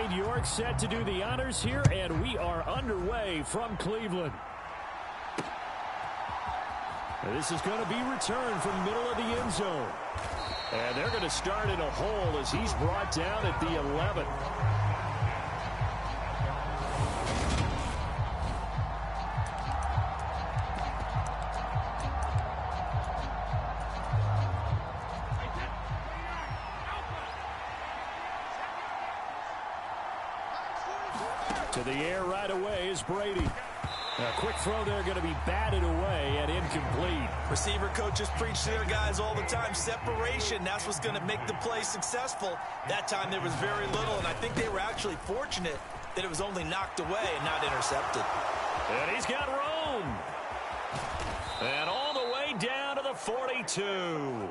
Cade York set to do the honors here, and we are underway from Cleveland. This is going to be returned from the middle of the end zone. And they're going to start in a hole as he's brought down at the 11. To the air right away is Brady. A quick throw there going to be batted away and incomplete. Receiver coaches preach to their guys all the time. Separation, that's what's going to make the play successful. That time there was very little, and I think they were actually fortunate that it was only knocked away and not intercepted. And he's got room. And all the way down to the 42.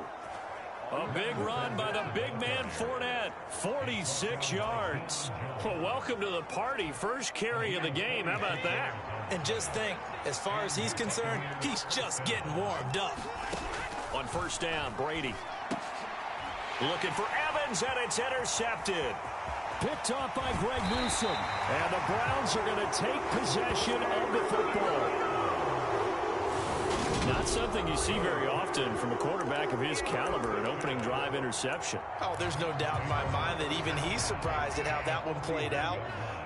A big run by the big man Fournette. 46 yards. Well, welcome to the party. First carry of the game. How about that? And just think, as far as he's concerned, he's just getting warmed up. On first down, Brady. Looking for Evans, and it's intercepted. Picked off by Greg Newsome. And the Browns are going to take possession of the football. Not something you see very often from a quarterback of his caliber, an opening drive interception. Oh, there's no doubt in my mind that even he's surprised at how that one played out.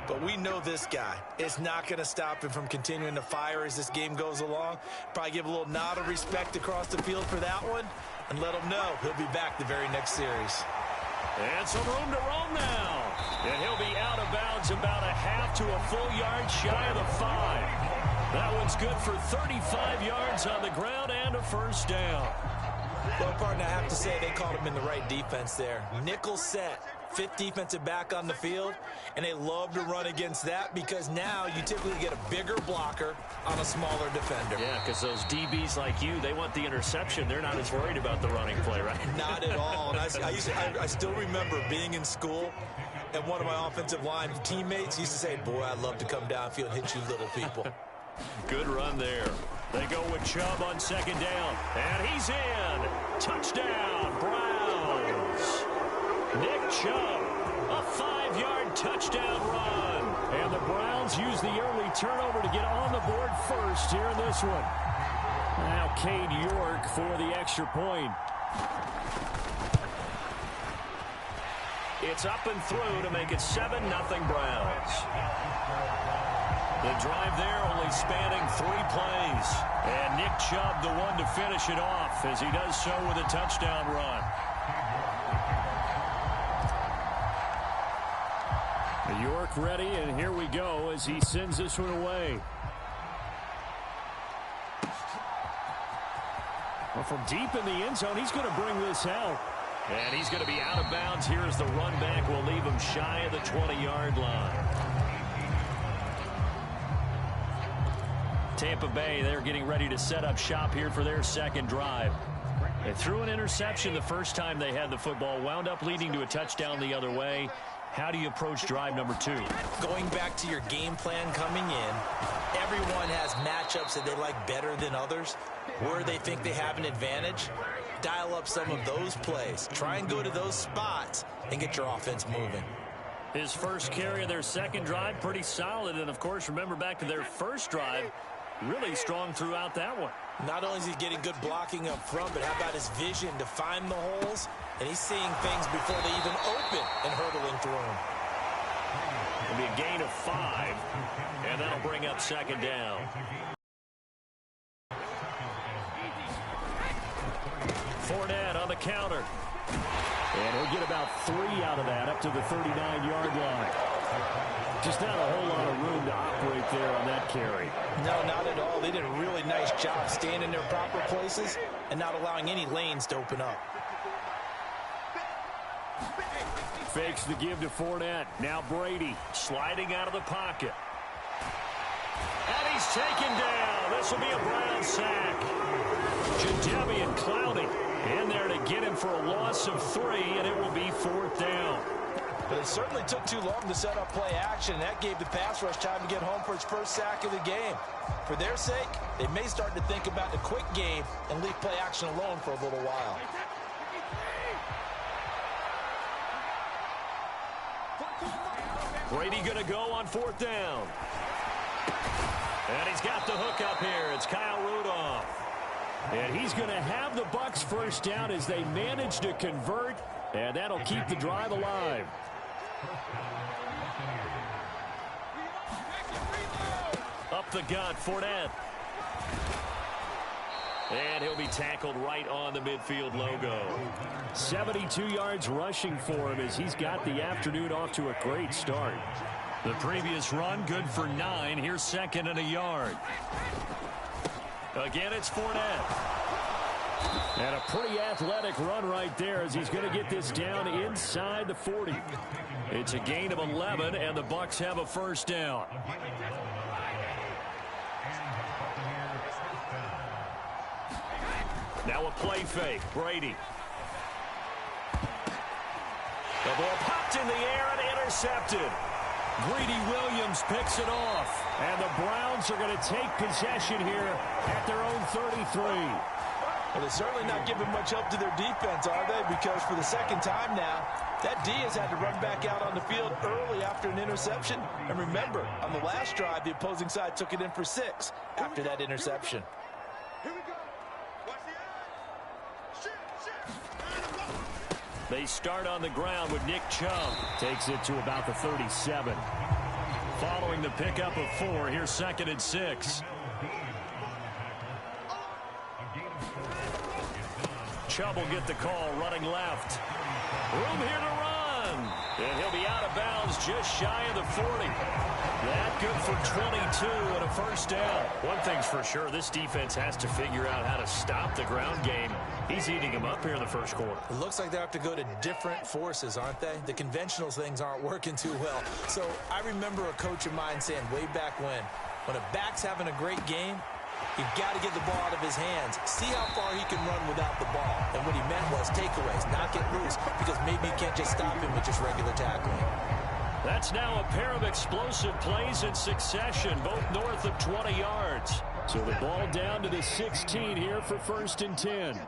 But we know this guy. It's not going to stop him from continuing to fire as this game goes along. Probably give a little nod of respect across the field for that one and let him know he'll be back the very next series. And some room to roam now. And he'll be out of bounds about a half to a full yard shy of the 5. That one's good for 35 yards on the ground and a first down. Well, partner, I have to say they called him in the right defense there. Nickel set, fifth defensive back on the field, and they love to run against that because now you typically get a bigger blocker on a smaller defender. Yeah, because those DBs like you, they want the interception. They're not as worried about the running play, right? Not at all. And I still remember being in school, and one of my offensive line teammates used to say, boy, I'd love to come downfield and hit you little people. Good run there. They go with Chubb on second down. And he's in. Touchdown, Browns. Nick Chubb, a 5-yard touchdown run. And the Browns use the early turnover to get on the board first here in this one. Now Cade York for the extra point. It's up and through to make it 7-0 Browns. The drive there only spanning 3 plays. And Nick Chubb the one to finish it off as he does so with a touchdown run. York ready, and here we go as he sends this one away. Well, from deep in the end zone, he's going to bring this out. And he's going to be out of bounds here as the run back will leave him shy of the 20-yard line. Tampa Bay, they're getting ready to set up shop here for their second drive. They threw an interception the first time they had the football, wound up leading to a touchdown the other way. How do you approach drive number 2? Going back to your game plan coming in, everyone has matchups that they like better than others, where they think they have an advantage. Dial up some of those plays. Try and go to those spots and get your offense moving. His first carry of their second drive, pretty solid. And, of course, remember back to their first drive, really strong throughout that one. Not only is he getting good blocking up front, but how about his vision to find the holes? And he's seeing things before they even open and hurtling through them. It'll be a gain of 5, and that'll bring up second down. Fournette on the counter. And he'll get about 3 out of that up to the 39-yard line. Just not a whole lot of room to operate there on that carry. No, not at all. They did a really nice job staying in their proper places and not allowing any lanes to open up. Fakes the give to Fournette. Now Brady sliding out of the pocket. And he's taken down. This will be a Brown sack. Jadeveon Clowney in there to get him for a loss of 3, and it will be 4th down. But it certainly took too long to set up play action. That gave the pass rush time to get home for its first sack of the game. For their sake, they may start to think about the quick game and leave play action alone for a little while. Brady going to go on 4th down. And he's got the hook up here. It's Kyle Rudolph. And he's going to have the Bucs first down as they manage to convert, and that'll keep the drive alive. Up the gut, Fournette. And he'll be tackled right on the midfield logo. 72 yards rushing for him as he's got the afternoon off to a great start. The previous run, good for 9. Here's 2nd and a yard. Again, it's Fournette. And a pretty athletic run right there as he's going to get this down inside the 40. It's a gain of 11, and the Bucs have a first down. Now a play fake. Brady. The ball popped in the air and intercepted. Greedy Williams picks it off. And the Browns are going to take possession here at their own 33. Well, they're certainly not giving much help to their defense, are they? Because for the second time now, that D has had to run back out on the field early after an interception. And remember, on the last drive, the opposing side took it in for 6 after that interception. They start on the ground with Nick Chubb. Takes it to about the 37. Following the pickup of 4, here's 2nd and 6. Chubb will get the call running left. Room here to run. And he'll be out of bounds just shy of the 40. That good for 22 and a first down. One thing's for sure, this defense has to figure out how to stop the ground game. He's eating them up here in the first quarter. It looks like they have to go to different forces, aren't they? The conventional things aren't working too well. So I remember a coach of mine saying way back when a back's having a great game, you've got to get the ball out of his hands. See how far he can run without the ball. And what he meant was takeaways, not get loose, because maybe you can't just stop him with just regular tackling. That's now a pair of explosive plays in succession, both north of 20 yards. So the ball down to the 16 here for 1st and 10.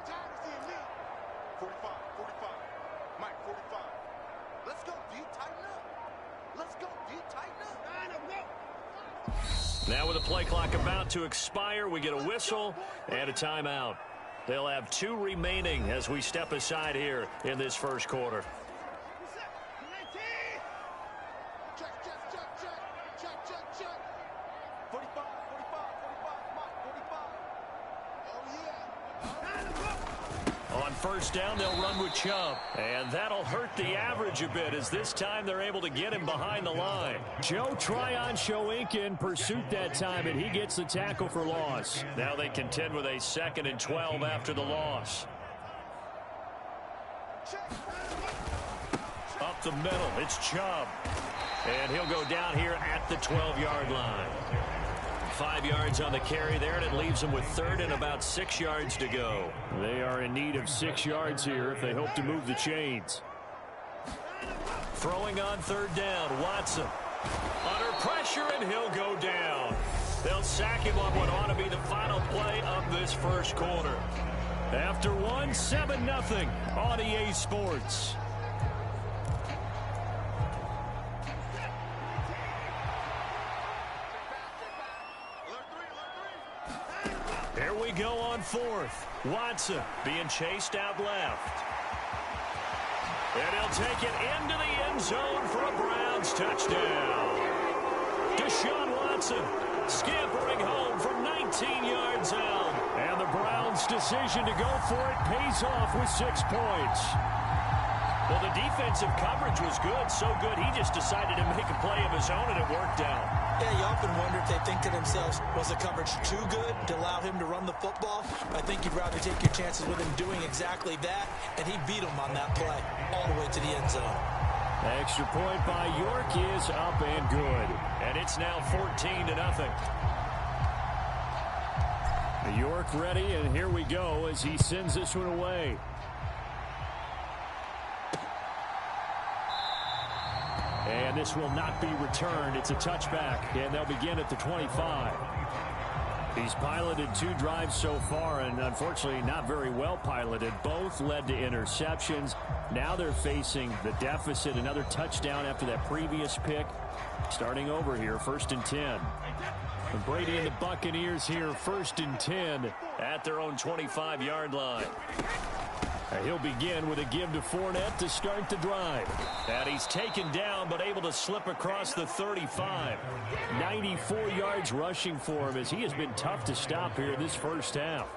Now with the play clock about to expire, we get a whistle and a timeout. They'll have 2 remaining as we step aside here in this first quarter. First down, they'll run with Chubb. And that'll hurt the average a bit as this time they're able to get him behind the line. Joe SIIIKKEE in pursuit that time, and he gets the tackle for loss. Now they contend with a 2nd and 12 after the loss. Up the middle, it's Chubb. And he'll go down here at the 12-yard line. 5 yards on the carry there, and it leaves them with 3rd and about 6 yards to go. They are in need of 6 yards here if they hope to move the chains. Throwing on 3rd down, Watson. Under pressure, and he'll go down. They'll sack him on what ought to be the final play of this first quarter. After 1, 7-0 on EA Sports. Here we go on 4th. Watson being chased out left. And he'll take it into the end zone for a Browns touchdown. Deshaun Watson scampering home from 19 yards out. And the Browns' decision to go for it pays off with 6 points. Well, the defensive coverage was good, so good he just decided to make a play of his own, and it worked out. Yeah, you often wonder if they think to themselves, was the coverage too good to allow him to run the football? I think you'd rather take your chances with him doing exactly that, and he beat him on that play all the way to the end zone. The extra point by York is up and good. And it's now 14-0. York ready, and here we go as he sends this one away. And this will not be returned. It's a touchback, and they'll begin at the 25. He's piloted 2 drives so far, and unfortunately not very well piloted. Both led to interceptions. Now they're facing the deficit, another touchdown after that previous pick. Starting over here, 1st and 10. And Brady and the Buccaneers here, 1st and 10 at their own 25-yard line. And he'll begin with a give to Fournette to start the drive. And he's taken down but able to slip across the 35. 94 yards rushing for him as he has been tough to stop here in this first half.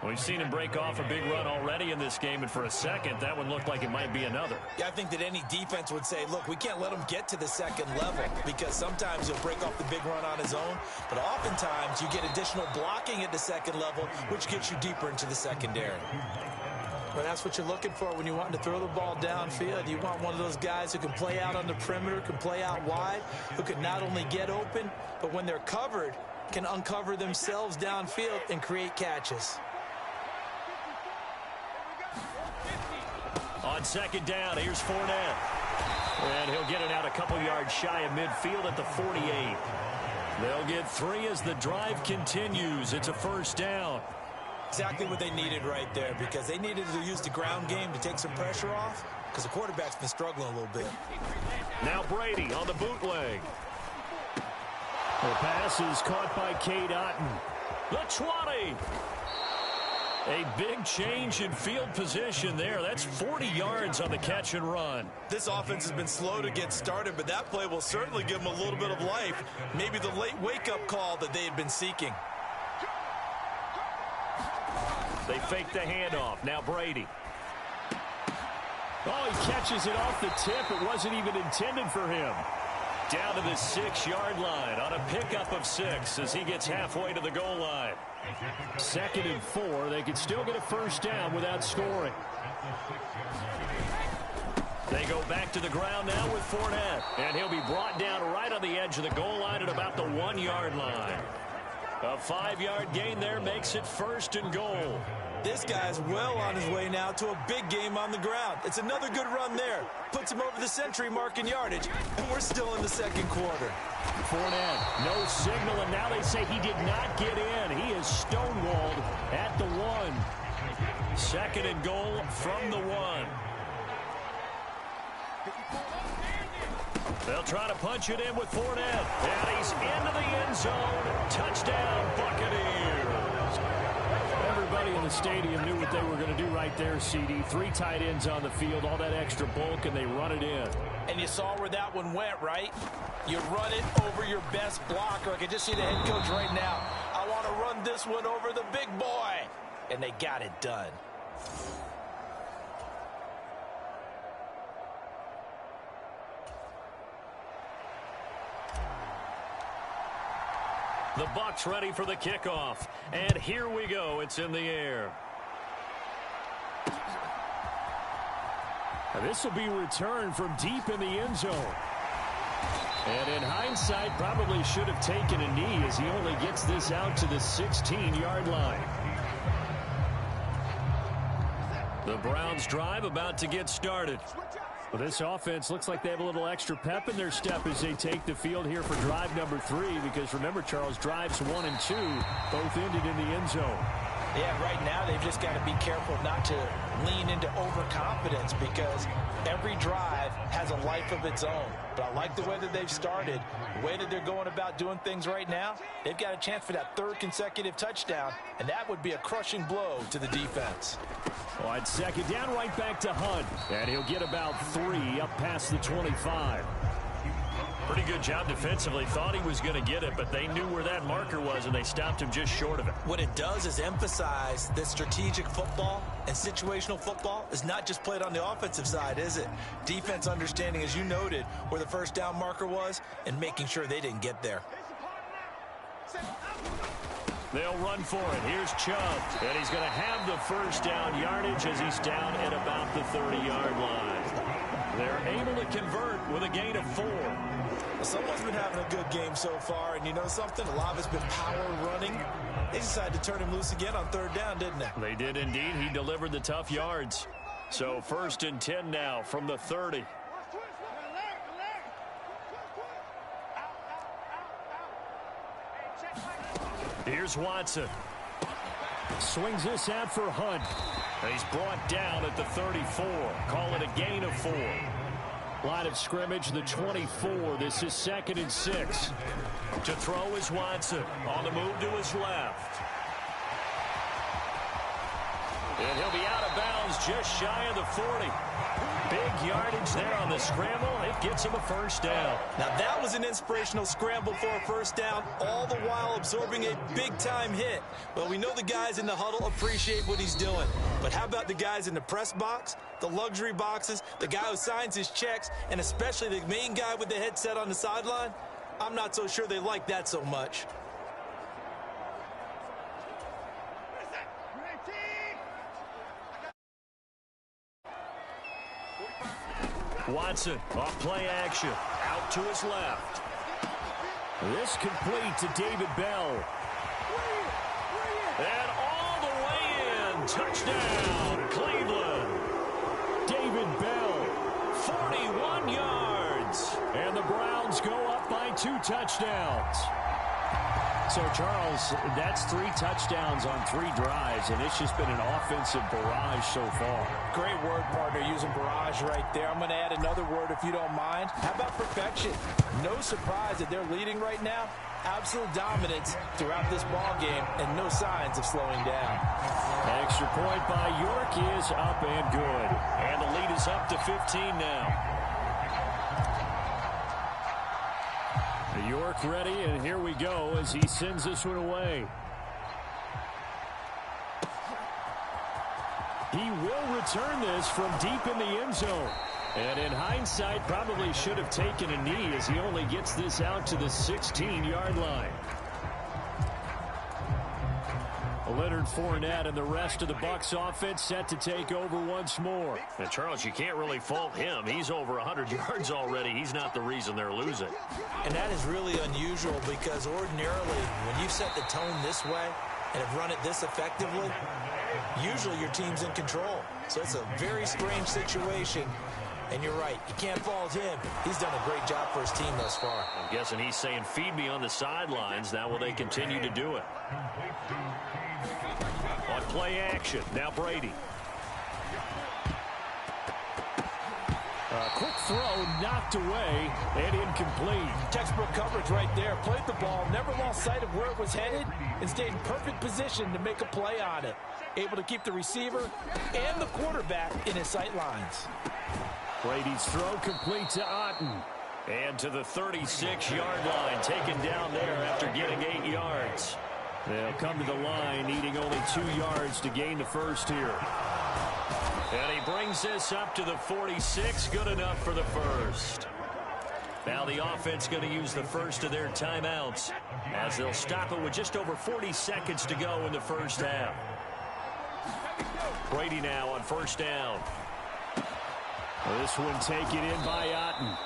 We've seen him break off a big run already in this game, and for a second, that one looked like it might be another. Yeah, I think that any defense would say, look, we can't let him get to the second level because sometimes he'll break off the big run on his own, but oftentimes you get additional blocking at the second level, which gets you deeper into the secondary. Well, that's what you're looking for when you want to throw the ball downfield. You want one of those guys who can play out on the perimeter, can play out wide, who can not only get open, but when they're covered, can uncover themselves downfield and create catches. On 2nd down, here's Fournette. And he'll get it out a couple yards shy of midfield at the 48. They'll get 3 as the drive continues. It's a 1st down. Exactly what they needed right there, because they needed to use the ground game to take some pressure off, because the quarterback's been struggling a little bit. Now Brady on the bootleg. The pass is caught by Cade Otton. The 20. A big change in field position there. That's 40 yards on the catch and run. This offense has been slow to get started, but that play will certainly give them a little bit of life. Maybe the late wake-up call that they had been seeking. They fake the handoff. Now Brady. Oh, he catches it off the tip. It wasn't even intended for him. Down to the 6-yard line on a pickup of 6 as he gets halfway to the goal line. 2nd and 4. They could still get a 1st down without scoring. They go back to the ground now with Fournette. And he'll be brought down right on the edge of the goal line at about the 1-yard line. A 5-yard gain there makes it 1st and goal. This guy's well on his way now to a big game on the ground. It's another good run there. Puts him over the century mark in yardage, and we're still in the 2nd quarter. Fournette, no signal, and now they say he did not get in. He is stonewalled at the 1. 2nd and goal from the 1. They'll try to punch it in with Fournette, and he's into the end zone. Touchdown, Buccaneers. Everybody in the stadium knew what they were going to do right there, CD. 3 tight ends on the field, all that extra bulk, and they run it in. And you saw where that one went, right? You run it over your best blocker. I can just see the head coach right now. I want to run this one over the big boy. And they got it done. The Bucs ready for the kickoff. And here we go. It's in the air. And this will be returned from deep in the end zone. And in hindsight, probably should have taken a knee as he only gets this out to the 16-yard line. The Browns drive about to get started. Well, this offense looks like they have a little extra pep in their step as they take the field here for drive number 3, because remember, Charles, drives 1 and 2 both ended in the end zone. Yeah, right now they've just got to be careful not to lean into overconfidence, because every drive has a life of its own. But I like the way that they've started, the way that they're going about doing things right now. They've got a chance for that 3rd consecutive touchdown, and that would be a crushing blow to the defense. Well, on 2nd down, right back to Hunt. And he'll get about 3 up past the 25. Pretty good job defensively. Thought he was going to get it, but they knew where that marker was, and they stopped him just short of it. What it does is emphasize that strategic football and situational football is not just played on the offensive side, is it? Defense understanding, as you noted, where the 1st down marker was and making sure they didn't get there. They'll run for it. Here's Chubb, and he's going to have the 1st down yardage as he's down at about the 30-yard line. They're able to convert with a gain of 4. Someone's been having a good game so far, and you know something? A lot of it's been power running. They decided to turn him loose again on 3rd down, didn't they? They did indeed. He delivered the tough yards. So 1st and 10 now from the 30. Here's Watson. Swings this out for Hunt. And he's brought down at the 34. Call it a gain of 4. Line of scrimmage, the 24. This is 2nd and 6. To throw is Watson. On the move to his left. And he'll be out of bounds just shy of the 40. Big yardage there on the scramble. It gets him a first down. Now that was an inspirational scramble for a first down, all the while absorbing a big-time hit. Well, we know the guys in the huddle appreciate what he's doing. But how about the guys in the press box, the luxury boxes, the guy who signs his checks, and especially the main guy with the headset on the sideline? I'm not so sure they like that so much. Watson off play action. Out to his left. This complete to David Bell. And all the way in. Touchdown, Cleveland. David Bell, 41 yards. And the Browns go up by 2 touchdowns. So, Charles, that's 3 touchdowns on 3 drives, and it's just been an offensive barrage so far. Great word, partner, using barrage right there. I'm going to add another word if you don't mind. How about perfection? No surprise that they're leading right now. Absolute dominance throughout this ball game and no signs of slowing down. Extra point by York is up and good. And the lead is up to 15 now. York ready, and here we go as he sends this one away. He will return this from deep in the end zone. And in hindsight, probably should have taken a knee as he only gets this out to the 16-yard line. Leonard Fournette and the rest of the Bucs offense set to take over once more. And Charles, you can't really fault him. He's over 100 yards already. He's not the reason they're losing. And that is really unusual because ordinarily when you set the tone this way and have run it this effectively, usually your team's in control. So it's a very strange situation. And you're right, you can't fault him. He's done a great job for his team thus far. I'm guessing he's saying, feed me on the sidelines. Now will they continue to do it? On play action, now Brady. A quick throw knocked away and incomplete. Textbook coverage right there. Played the ball, never lost sight of where it was headed, and stayed in perfect position to make a play on it. Able to keep the receiver and the quarterback in his sight lines. Brady's throw complete to Otten. And to the 36-yard line, taken down there after getting 8 yards. They'll come to the line, needing only 2 yards to gain the first here. And he brings this up to the 46, good enough for the first. Now the offense going to use the first of their timeouts as they'll stop it with just over 40 seconds to go in the first half. Brady now on first down. This one taken in by Otten.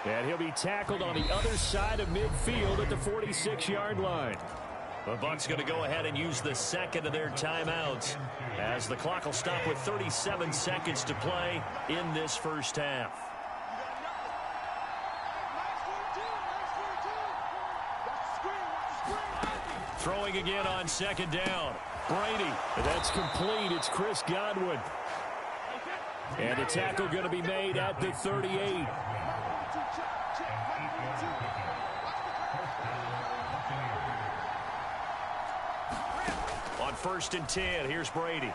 And he'll be tackled on the other side of midfield at the 46-yard line. The Bucs going to go ahead and use the second of their timeouts as the clock will stop with 37 seconds to play in this first half. Throwing again on second down. Brady. That's complete. It's Chris Godwin. And the tackle going to be made at the 38. On 1st and 10, here's Brady.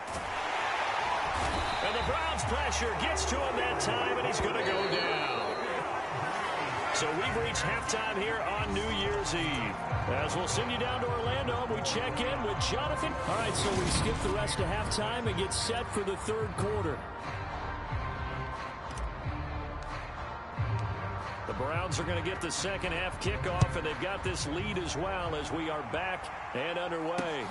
And the Browns' pressure gets to him that time, and he's going to go down. So we've reached halftime here on New Year's Eve. As we'll send you down to Orlando, we check in with Jonathan. All right, so we skip the rest of halftime and get set for the third quarter. The Browns are going to get the second half kickoff, and they've got this lead as well as we are back and underway.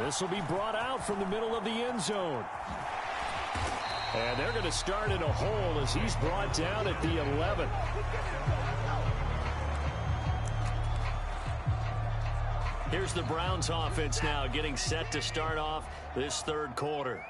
This will be brought out from the middle of the end zone. And they're going to start in a hole as he's brought down at the 11. Here's the Browns offense now getting set to start off this third quarter.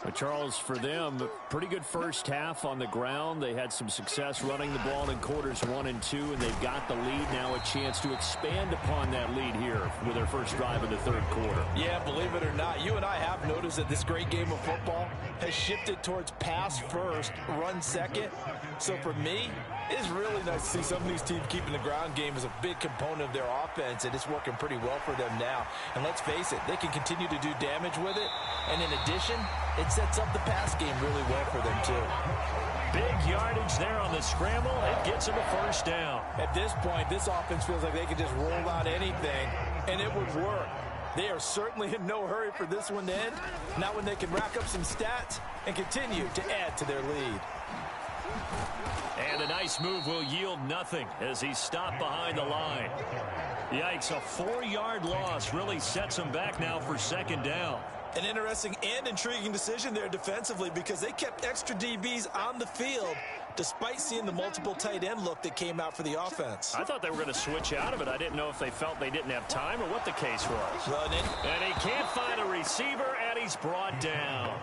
But Charles, for them, pretty good first half on the ground. They had some success running the ball in quarters 1 and 2, and they've got the lead. Now a chance to expand upon that lead here with their first drive of the third quarter. Yeah, believe it or not, you and I have noticed that this great game of football has shifted towards pass first, run second. So for me, it's really nice to see some of these teams keeping the ground game as a big component of their offense, and it's working pretty well for them now. And let's face it, they can continue to do damage with it. And in addition, it sets up the pass game really well for them too. Big yardage there on the scramble. It gets them a first down. At this point, this offense feels like they can just roll out anything, and it would work. They are certainly in no hurry for this one to end. Not when they can rack up some stats and continue to add to their lead. And a nice move will yield nothing as he's stopped behind the line. Yikes, a 4-yard loss really sets him back now for second down. An interesting and intriguing decision there defensively because they kept extra DBs on the field despite seeing the multiple tight end look that came out for the offense. I thought they were going to switch out of it. I didn't know if they felt they didn't have time or what the case was. And he can't find a receiver, and he's brought down.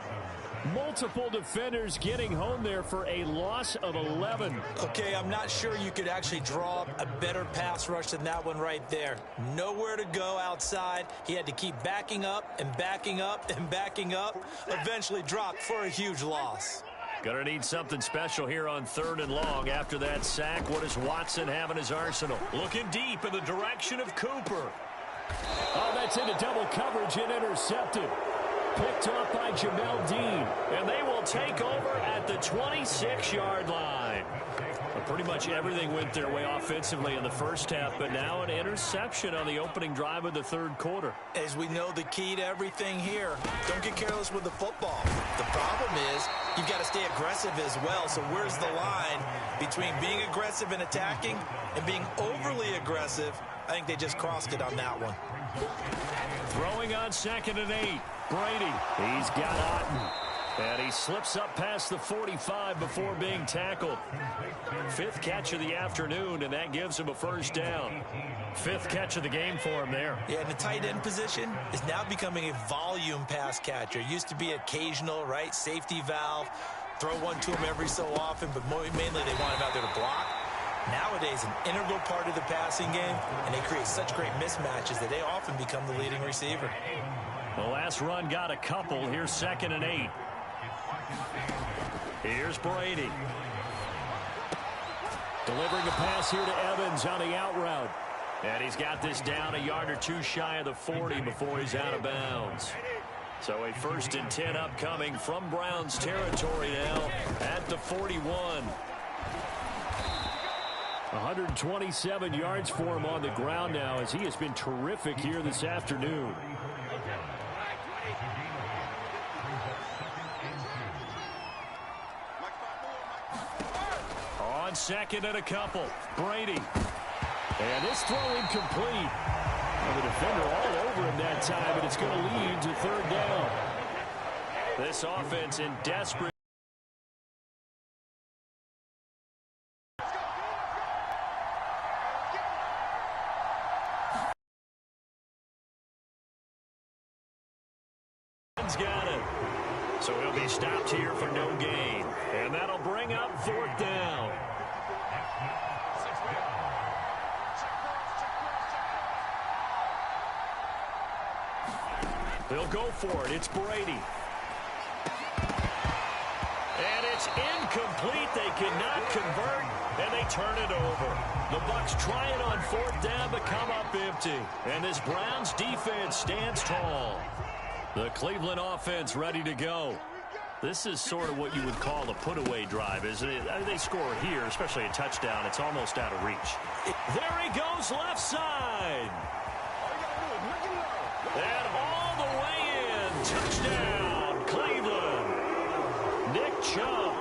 Multiple defenders getting home there for a loss of 11. Okay, I'm not sure you could actually draw up a better pass rush than that one right there. Nowhere to go outside. He had to keep backing up and backing up and backing up. Eventually dropped for a huge loss. Gonna need something special here on 3rd and long after that sack. What does Watson have in his arsenal? Looking deep in the direction of Cooper. Oh, that's into double coverage and intercepted. Picked up by Jamel Dean, and they will take over at the 26-yard line. But pretty much everything went their way offensively in the first half, but now an interception on the opening drive of the third quarter. As we know, the key to everything here, don't get careless with the football. The problem is you've got to stay aggressive as well, so where's the line between being aggressive and attacking and being overly aggressive? I think they just crossed it on that one. Throwing on 2nd and 8. Brady, he's got Otten. And he slips up past the 45 before being tackled. 5th catch of the afternoon, and that gives him a first down. 5th catch of the game for him there. Yeah, and the tight end position is now becoming a volume pass catcher. Used to be occasional, right? Safety valve. Throw one to him every so often, but mainly they want him out there to block. Nowadays, an integral part of the passing game, and they create such great mismatches that they often become the leading receiver. The last run got a couple. Here's 2nd and 8. Here's Brady. Delivering a pass here to Evans on the out route. And he's got this down a yard or two shy of the 40 before he's out of bounds. So a 1st and 10 upcoming from Browns territory now at the 41. 127 yards for him on the ground now as he has been terrific here this afternoon. On 2nd and a couple, Brady. And this throw incomplete. And the defender all over him that time, and it's going to lead to 3rd down. This offense in desperate. Got it. So he'll be stopped here for no gain. And that'll bring up 4th down. They'll go for it. It's Brady. And it's incomplete. They cannot convert, and they turn it over. The Bucs try it on 4th down, but come up empty. And this Browns defense stands tall. The Cleveland offense ready to go. This is sort of what you would call a put-away drive, isn't it? They score here, especially a touchdown. It's almost out of reach. There he goes, left side. And all the way in. Touchdown, Cleveland. Nick Chubb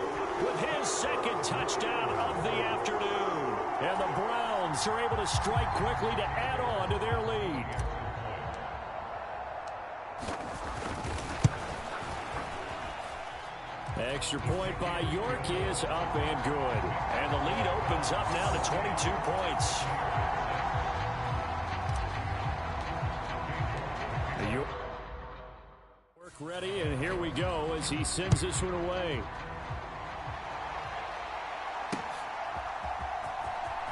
with his 2nd touchdown of the afternoon. And the Browns are able to strike quickly to add on to their lead. Extra point by York is up and good. And the lead opens up now to 22 points. Ready, and here we go as he sends this one away.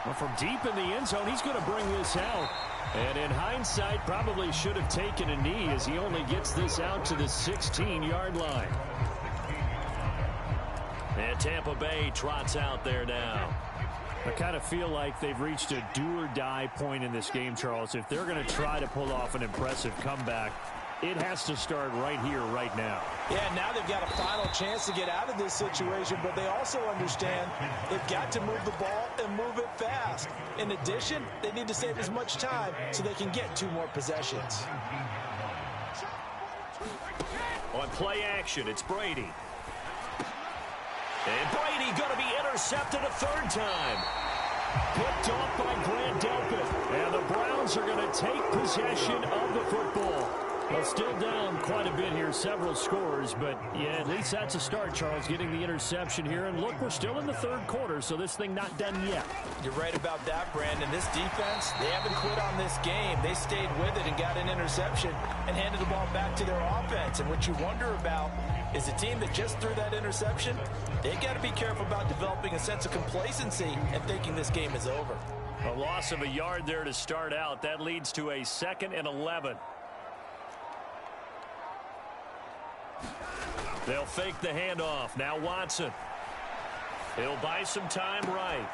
Well, from deep in the end zone, he's going to bring this out. And in hindsight, probably should have taken a knee as he only gets this out to the 16-yard line. And Tampa Bay trots out there now. I kind of feel like they've reached a do-or-die point in this game, Charles. If they're going to try to pull off an impressive comeback, it has to start right here, right now. Yeah, now they've got a final chance to get out of this situation, but they also understand they've got to move the ball and move it fast. In addition, they need to save as much time so they can get 2 more possessions. On play action, it's Brady. And Brady going to be intercepted a 3rd time. Picked off by Grant Delpit. And the Browns are going to take possession of the football. Well, still down quite a bit here, several scores, but yeah, at least that's a start, Charles, getting the interception here. And look, we're still in the 3rd quarter, so this thing not done yet. You're right about that, Brandon. This defense, they haven't quit on this game. They stayed with it and got an interception and handed the ball back to their offense. And what you wonder about is a team that just threw that interception, they got to be careful about developing a sense of complacency and thinking this game is over. A loss of a yard there to start out. That leads to a 2nd and 11. They'll fake the handoff. Now Watson. He'll buy some time right.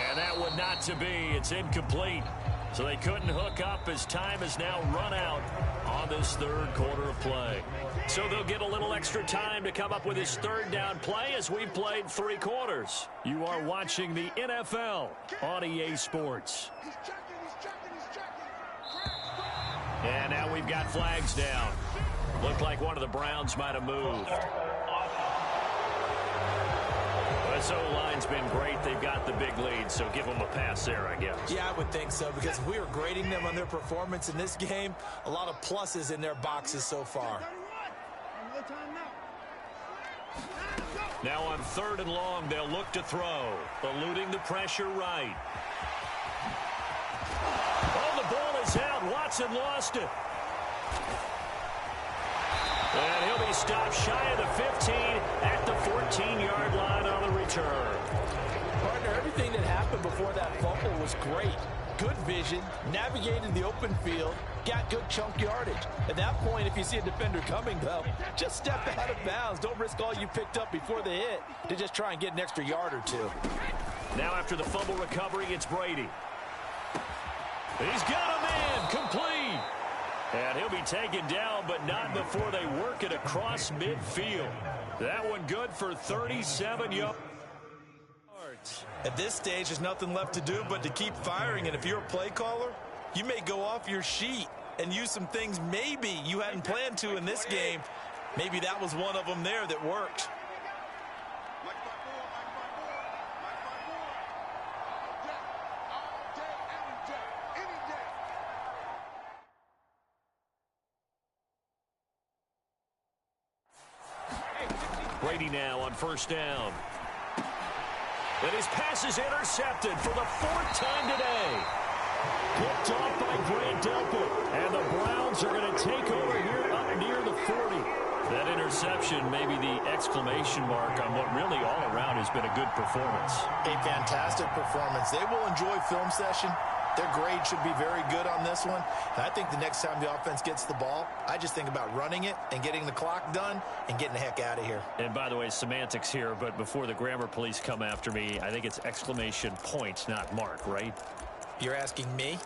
And that one not to be. It's incomplete. So they couldn't hook up as time is now run out on this 3rd quarter of play. So they'll get a little extra time to come up with his 3rd down play as we've played 3 quarters. You are watching the NFL on EA Sports. And now we've got flags down. Looked like one of the Browns might have moved. This O-line's been great. They've got the big lead, so give them a pass there, I guess. Yeah, I would think so, because if we were grading them on their performance in this game, a lot of pluses in their boxes so far. Now on 3rd and long, they'll look to throw, eluding the pressure right. Oh, the ball is out. Watson lost it. And he'll be stopped shy of the 15 at the 14-yard line on the return. Partner, everything that happened before that fumble was great. Good vision, navigated the open field, got good chunk yardage. At that point, if you see a defender coming, though, just step out of bounds. Don't risk all you picked up before the hit to just try and get an extra yard or 2. Now after the fumble recovery, it's Brady. He's got a man, complete. And he'll be taken down, but not before they work it across midfield. That one good for 37 yards. At this stage, there's nothing left to do but to keep firing. And if you're a play caller, you may go off your sheet and use some things maybe you hadn't planned to in this game. Maybe that was one of them there that worked. Brady now on 1st down. And his pass is intercepted for the 4th time today. Picked off by Grant Delpit. And the Browns are going to take over here up near the 40. That interception may be the exclamation mark on what really all around has been a good performance. A fantastic performance. They will enjoy film session. Their grade should be very good on this one. And I think the next time the offense gets the ball, I just think about running it and getting the clock done and getting the heck out of here. And by the way, semantics here, but before the grammar police come after me, I think it's exclamation point, not mark, right? You're asking me?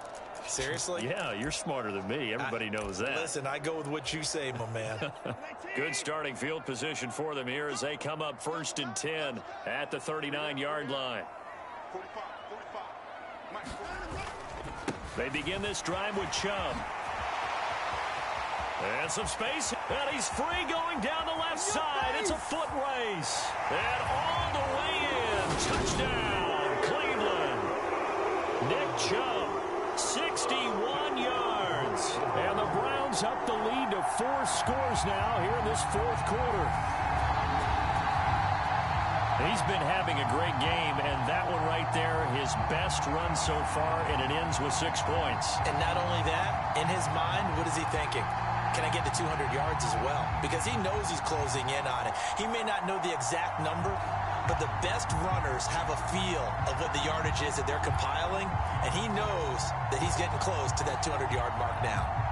Seriously? Yeah, you're smarter than me. Everybody knows that. Listen, I go with what you say, my man. Good starting field position for them here as they come up 1st and 10 at the 39-yard line. They begin this drive with Chubb. And some space. And he's free going down the left side. It's a foot race. And all the way in. Touchdown, Cleveland. Nick Chubb, 61 yards. And the Browns up the lead to 4 scores now here in this 4th quarter. He's been having a great game, and that one right there, his best run so far, and it ends with 6 points. And not only that, in his mind, what is he thinking? can I get to 200 yards as well? Because he knows he's closing in on it. He may not know the exact number, but the best runners have a feel of what the yardage is that they're compiling, and he knows that he's getting close to that 200-yard mark now.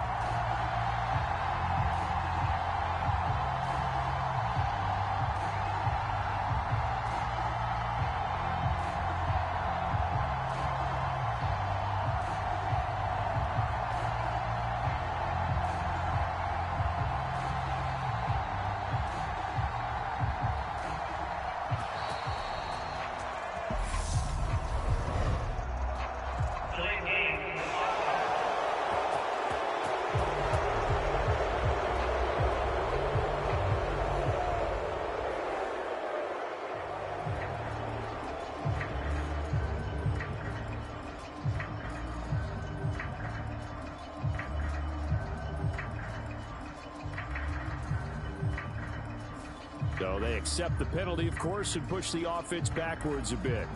So they accept the penalty, of course, and push the offense backwards a bit.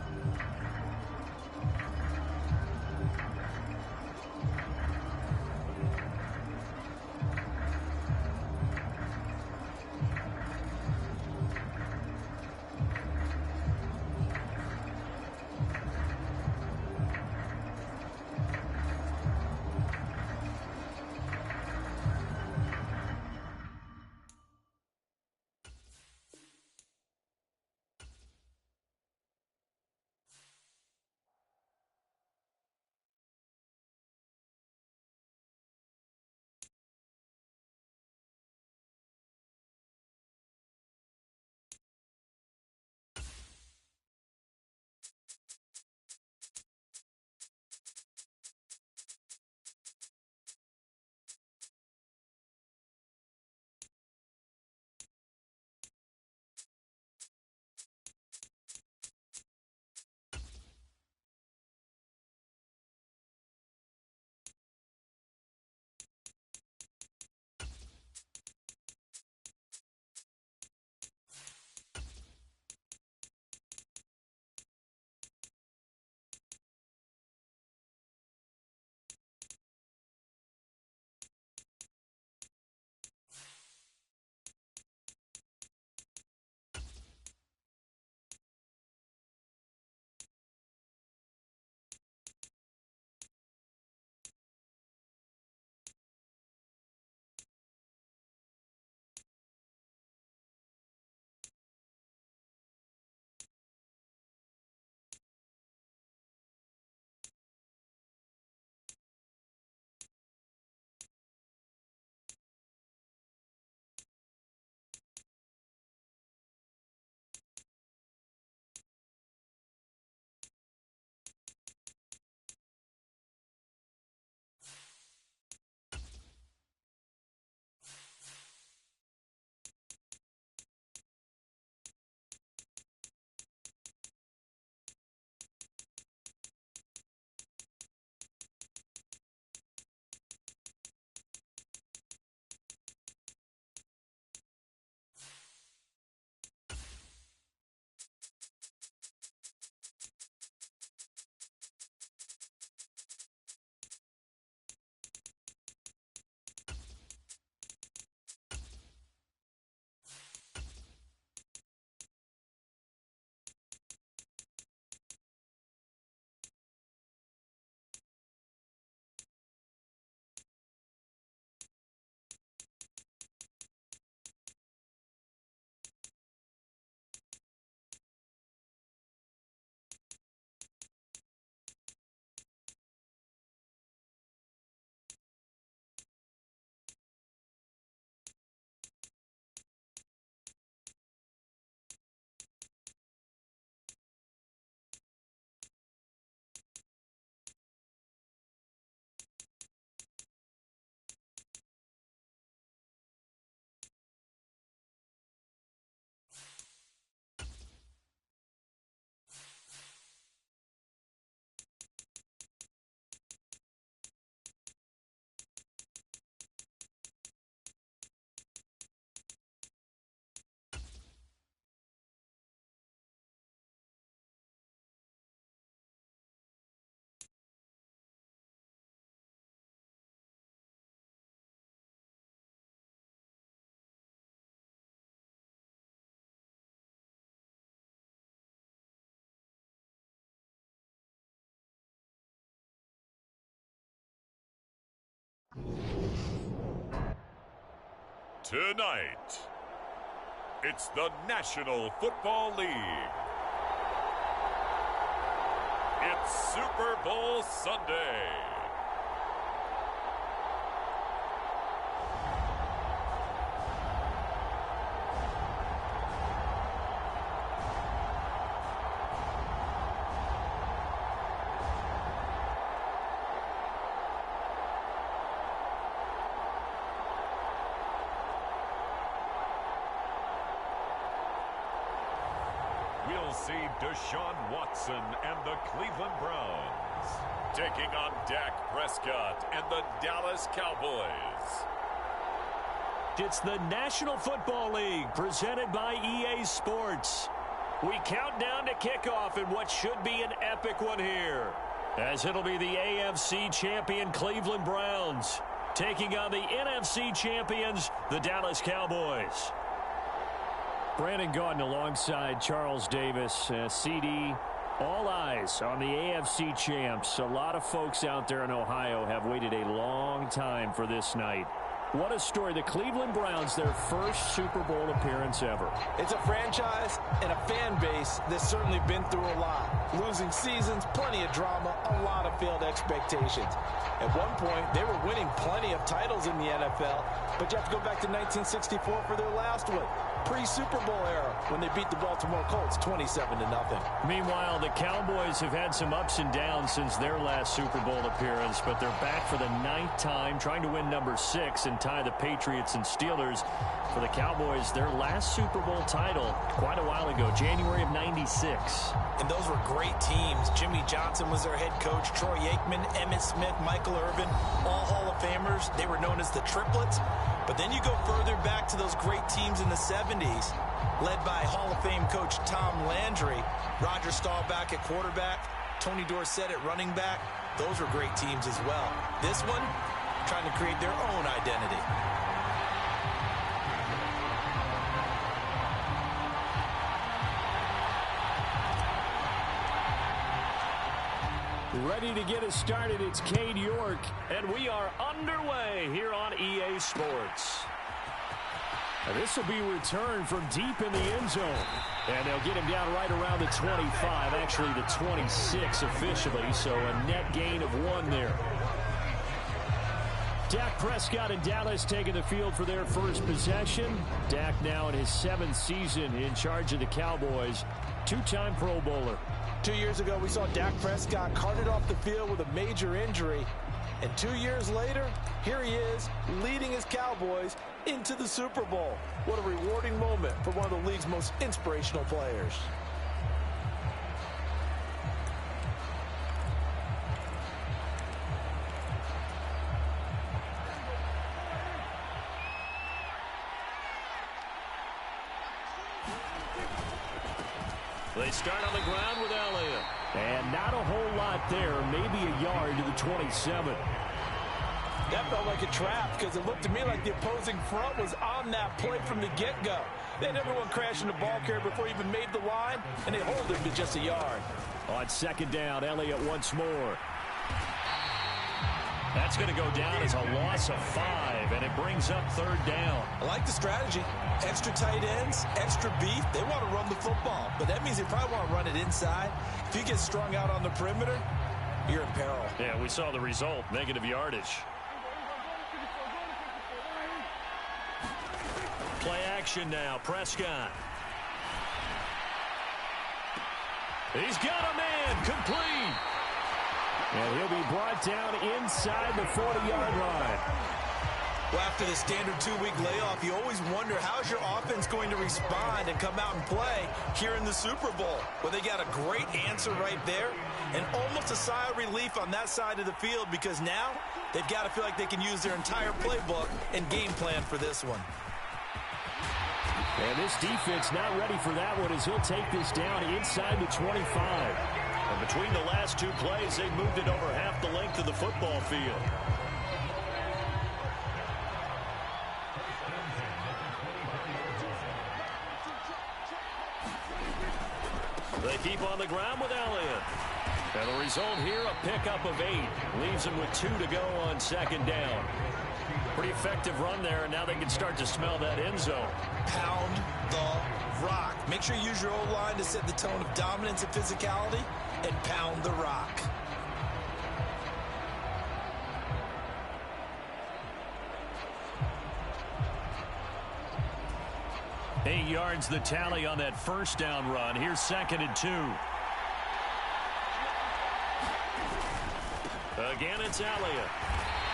Tonight, it's the National Football League. It's Super Bowl Sunday. We'll see Deshaun Watson and the Cleveland Browns taking on Dak Prescott and the Dallas Cowboys. It's the National Football League presented by EA Sports. We count down to kickoff in what should be an epic one here, as it'll be the AFC champion Cleveland Browns taking on the NFC champions, the Dallas Cowboys. Brandon Gaudin alongside Charles Davis, CD. All eyes on the AFC champs. A lot of folks out there in Ohio have waited a long time for this night. What a story. The Cleveland Browns, their first Super Bowl appearance ever. It's a franchise and a fan base that's certainly been through a lot. Losing seasons, plenty of drama, a lot of failed expectations. At one point, they were winning plenty of titles in the NFL, but you have to go back to 1964 for their last one. Pre-Super Bowl era when they beat the Baltimore Colts 27-0. Meanwhile, the Cowboys have had some ups and downs since their last Super Bowl appearance, but they're back for the 9th time, trying to win number 6 and tie the Patriots and Steelers. For the Cowboys, their last Super Bowl title quite a while ago, January of '96. And those were great teams. Jimmy Johnson was their head coach, Troy Aikman, Emmitt Smith, Michael Irvin, all Hall of Famers. They were known as the Triplets. But then you go further back to those great teams in the 70s, led by Hall of Fame coach Tom Landry, Roger Staubach at quarterback, Tony Dorsett at running back. Those were great teams as well. This one, trying to create their own identity. Ready to get us started, it's Cade York, and we are underway here on EA Sports. And this will be returned from deep in the end zone. And they'll get him down right around the 25, actually the 26 officially, so a net gain of 1 there. Dak Prescott and Dallas taking the field for their first possession. Dak now in his 7th season in charge of the Cowboys, 2-time Pro Bowler. 2 years ago, we saw Dak Prescott carted off the field with a major injury. And 2 years later, here he is, leading his Cowboys into the Super Bowl. What a rewarding moment for one of the league's most inspirational players. They start on the ground with Elliott. And not a whole lot there, maybe a yard to the 27. That felt like a trap because it looked to me like the opposing front was on that play from the get-go. They had everyone crashing the ball carrier before he even made the line, and they hold him to just a yard. On 2nd down, Elliott once more. That's going to go down as a loss of 5, and it brings up 3rd down. I like the strategy. Extra tight ends, extra beef. They want to run the football, but that means they probably want to run it inside. If you get strung out on the perimeter, you're in peril. Yeah, we saw the result, negative yardage. Play action now, Prescott. He's got a man, complete. And he'll be brought down inside the 40-yard line. Well, after the standard 2-week layoff, you always wonder how's your offense going to respond and come out and play here in the Super Bowl. Well, they got a great answer right there and almost a sigh of relief on that side of the field because now they've got to feel like they can use their entire playbook and game plan for this one. And this defense not ready for that one as he'll take this down inside the 25. And between the last 2 plays, they moved it over half the length of the football field. They keep on the ground with Elliott. And the result here, a pickup of 8. Leaves him with 2 to go on 2nd down. pretty effective run there, and now they can start to smell that end zone. Pound the rock. Make sure you use your O-line to set the tone of dominance and physicality, and pound the rock. Eight yards the tally on that first down run. Here's 2nd and 2. Again, it's Elliott.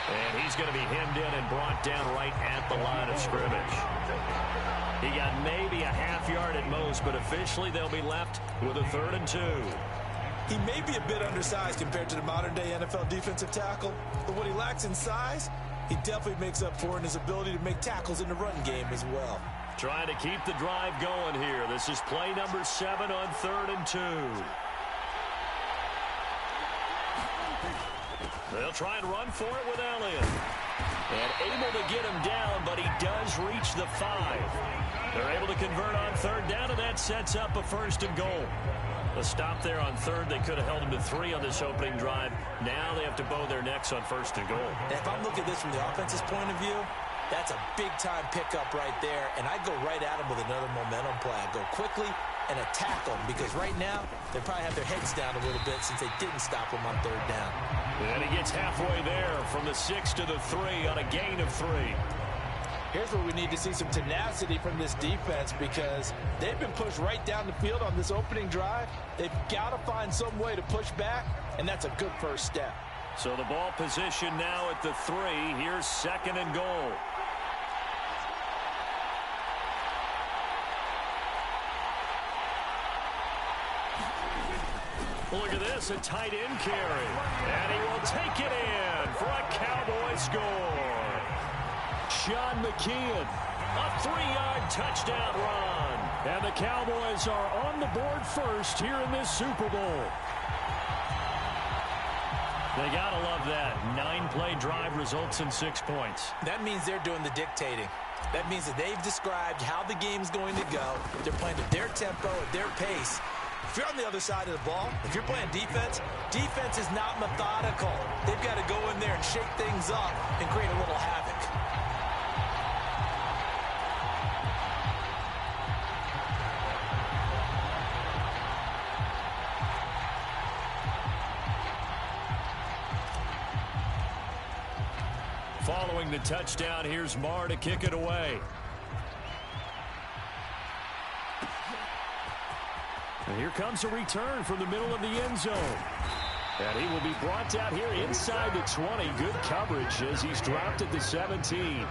And he's going to be hemmed in and brought down right at the line of scrimmage. He got maybe a half yard at most, but officially they'll be left with a 3rd and 2. He may be a bit undersized compared to the modern-day NFL defensive tackle, but what he lacks in size, he definitely makes up for in his ability to make tackles in the run game as well. Trying to keep the drive going here. This is play number 7 on 3rd and 2. They'll try and run for it with Elliott. And able to get him down, but he does reach the 5. They're able to convert on 3rd down, and that sets up a 1st and goal. A stop there on 3rd. They could have held him to 3 on this opening drive. Now they have to bow their necks on 1st and goal. And if I'm looking at this from the offense's point of view, that's a big-time pickup right there, and I go right at him with another momentum play. I go quickly and attack them, because right now they probably have their heads down a little bit since they didn't stop him on 3rd down. And he gets halfway there from the 6 to the 3 on a gain of 3. Here's where we need to see some tenacity from this defense, because they've been pushed right down the field on this opening drive. They've got to find some way to push back, and that's a good first step. So the ball position now at the 3. Here's 2nd and goal. Look at this, a tight end carry. And he will take it in for a Cowboy score. Sean McKeon, a 3-yard touchdown run. And the Cowboys are on the board first here in this Super Bowl. They gotta love that. 9-play drive results in 6 points. That means they're doing the dictating. That means that they've described how the game's going to go. They're playing at their tempo, at their pace. If you're on the other side of the ball, if you're playing defense, defense is not methodical. They've got to go in there and shake things up and create a little havoc. Following the touchdown, here's Marr to kick it away. And here comes a return from the middle of the end zone. And he will be brought down here inside the 20. Good coverage as he's dropped at the 17.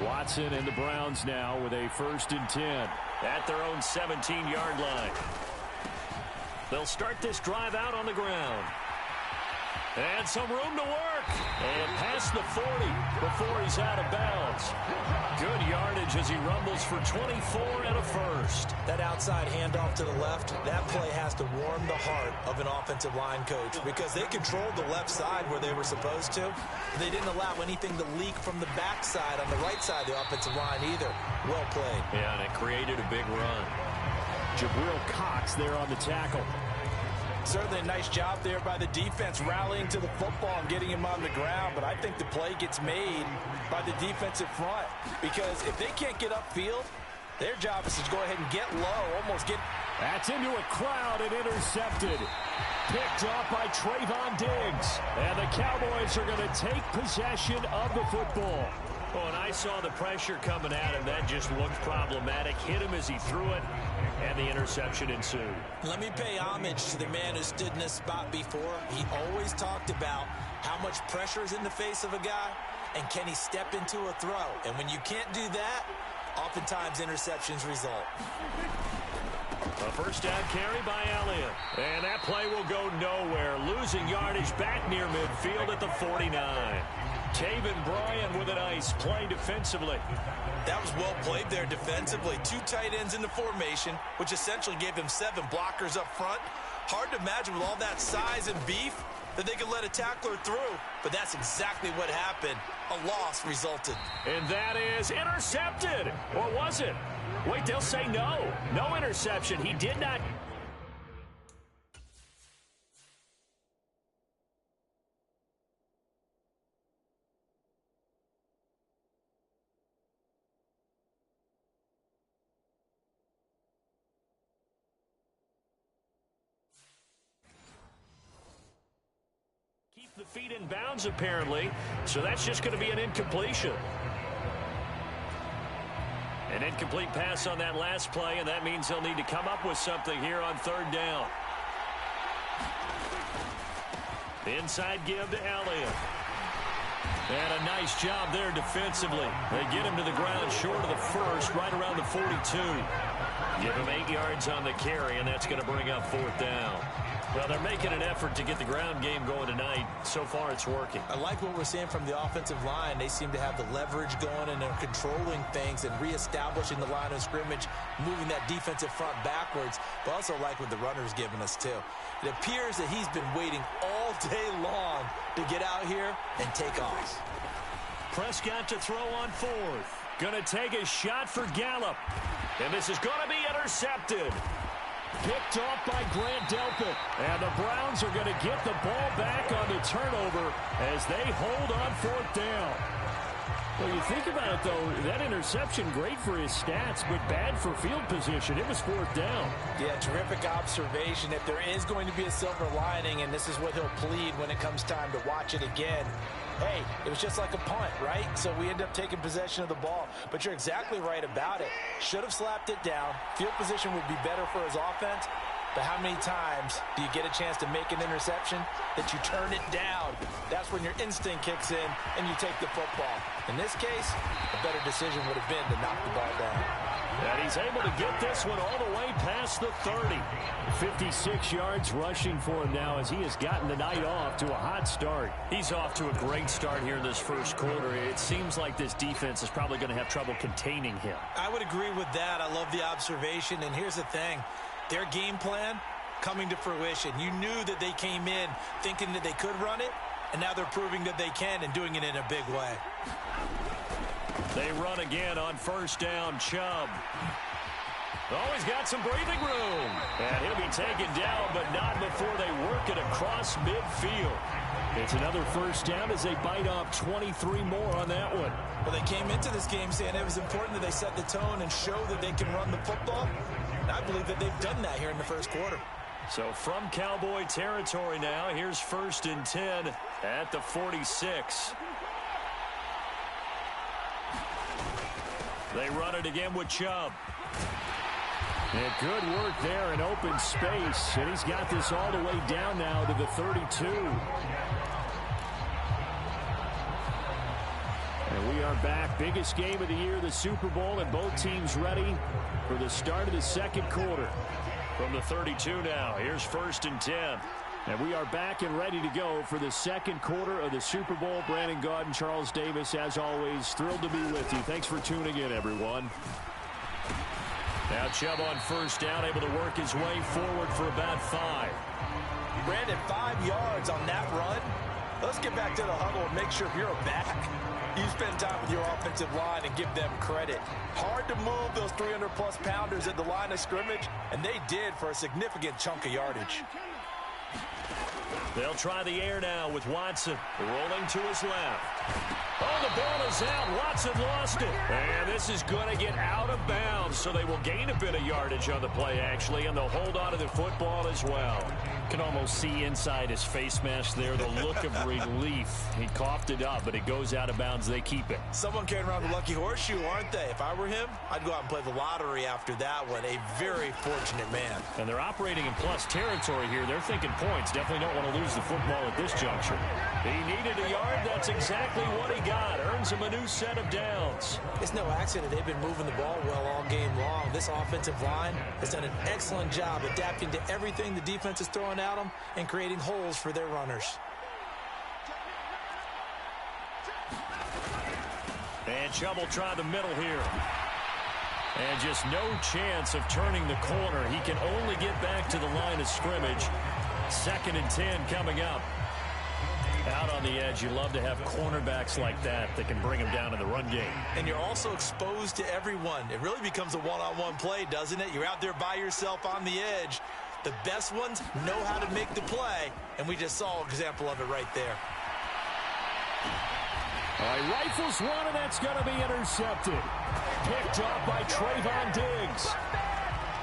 Watson and the Browns now with a 1st and 10 at their own 17-yard line. They'll start this drive out on the ground. And some room to work. And past the 40 before he's out of bounds. Good yardage as he rumbles for 24 and a 1st. That outside handoff to the left, that play has to warm the heart of an offensive line coach, because they controlled the left side where they were supposed to. They didn't allow anything to leak from the backside on the right side of the offensive line either. Well played. Yeah, and it created a big run. Jabril Cox there on the tackle. Certainly a nice job there by the defense rallying to the football and getting him on the ground, but I think the play gets made by the defensive front, because if they can't get upfield, their job is to go ahead and get low, almost get... That's into a crowd and intercepted. Picked off by Trayvon Diggs. And the Cowboys are going to take possession of the football. Oh, and I saw the pressure coming at him. That just looked problematic. Hit him as he threw it, and the interception ensued. Let me pay homage to the man who stood in this spot before. He always talked about how much pressure is in the face of a guy, and can he step into a throw. And when you can't do that, oftentimes interceptions result. A 1st down carry by Elliott. And that play will go nowhere. Losing yardage back near midfield at the 49. Taven Bryan with a nice play defensively. That was well played there defensively. 2 tight ends in the formation, which essentially gave them 7 blockers up front. Hard to imagine with all that size and beef that they could let a tackler through, but that's exactly what happened. A loss resulted. And that is intercepted. Or was it? Wait, they'll say no. No interception. He did not. The feet in bounds, apparently, so that's just going to be an incompletion. An incomplete pass on that last play, and that means they'll need to come up with something here on third down. The inside give to Elliott. And a nice job there defensively. They get him to the ground short of the first, right around the 42. Give him 8 yards on the carry, and that's going to bring up fourth down. Well, they're making an effort to get the ground game going tonight. So far, it's working. I like what we're seeing from the offensive line. They seem to have the leverage going, and they're controlling things and reestablishing the line of scrimmage, moving that defensive front backwards. But also like what the runner's giving us, too. It appears that he's been waiting all day long to get out here and take off. Prescott to throw on fourth. Going to take a shot for Gallup. And this is going to be intercepted. Picked off by Grant Delpit. And the Browns are going to get the ball back on the turnover as they hold on fourth down. Well, you think about it, though, that interception, great for his stats, but bad for field position. It was fourth down. Yeah, terrific observation. If there is going to be a silver lining, and this is what he'll plead when it comes time to watch it again, hey, it was just like a punt, right? So we end up taking possession of the ball. But you're exactly right about it. Should have slapped it down. Field position would be better for his offense. But how many times do you get a chance to make an interception that you turn it down? That's when your instinct kicks in and you take the football. In this case, a better decision would have been to knock the ball down. And he's able to get this one all the way past the 30. 56 yards rushing for him now as he has gotten the night off to a hot start. He's off to a great start here in this first quarter. It seems like this defense is probably going to have trouble containing him. I would agree with that. I love the observation. And here's the thing. Their game plan coming to fruition. You knew that they came in thinking that they could run it, and now they're proving that they can and doing it in a big way. They run again on first down. Chubb. Oh, he's got some breathing room. And he'll be taken down, but not before they work it across midfield. It's another first down as they bite off 23 more on that one. Well, they came into this game saying it was important that they set the tone and show that they can run the football. And I believe that they've done that here in the first quarter. So from Cowboy territory now, here's 1st and 10 at the 46. They run it again with Chubb. And good work there in open space. And he's got this all the way down now to the 32. And we are back. Biggest game of the year, the Super Bowl, and both teams ready for the start of the second quarter. From the 32 now, here's 1st and 10. And we are back and ready to go for the second quarter of the Super Bowl. Brandon Gaudin, Charles Davis, as always, thrilled to be with you. Thanks for tuning in, everyone. Now Chubb on first down, able to work his way forward for about 5. Brandon, 5 yards on that run. Let's get back to the huddle and make sure if you're a back, you spend time with your offensive line and give them credit. Hard to move those 300-plus pounders at the line of scrimmage, and they did for a significant chunk of yardage. They'll try the air now with Watson rolling to his left. Oh, the ball is out. Watson lost it. And this is going to get out of bounds, so they will gain a bit of yardage on the play, actually, and they'll hold on to the football as well. Can almost see inside his face mask there the look of relief. He coughed it up, but it goes out of bounds. They keep it. Someone carrying around the lucky horseshoe, aren't they? If I were him, I'd go out and play the lottery after that one. A very fortunate man. And they're operating in plus territory here. They're thinking points. Definitely don't want to lose the football at this juncture. He needed a yard. That's exactly what he got. Earns him a new set of downs. It's no accident they've been moving the ball well all game long. This offensive line has done an excellent job adapting to everything the defense is throwing at them and creating holes for their runners. And Chubb will try the middle here. And just no chance of turning the corner. He can only get back to the line of scrimmage. 2nd and 10 coming up. on the edge. You love to have cornerbacks like that can bring them down in the run game. And you're also exposed to everyone. It really becomes a one-on-one play, doesn't it? You're out there by yourself on the edge. The best ones know how to make the play, and we just saw an example of it right there. All right, rifles one, and that's going to be intercepted. Picked off by Trayvon Diggs.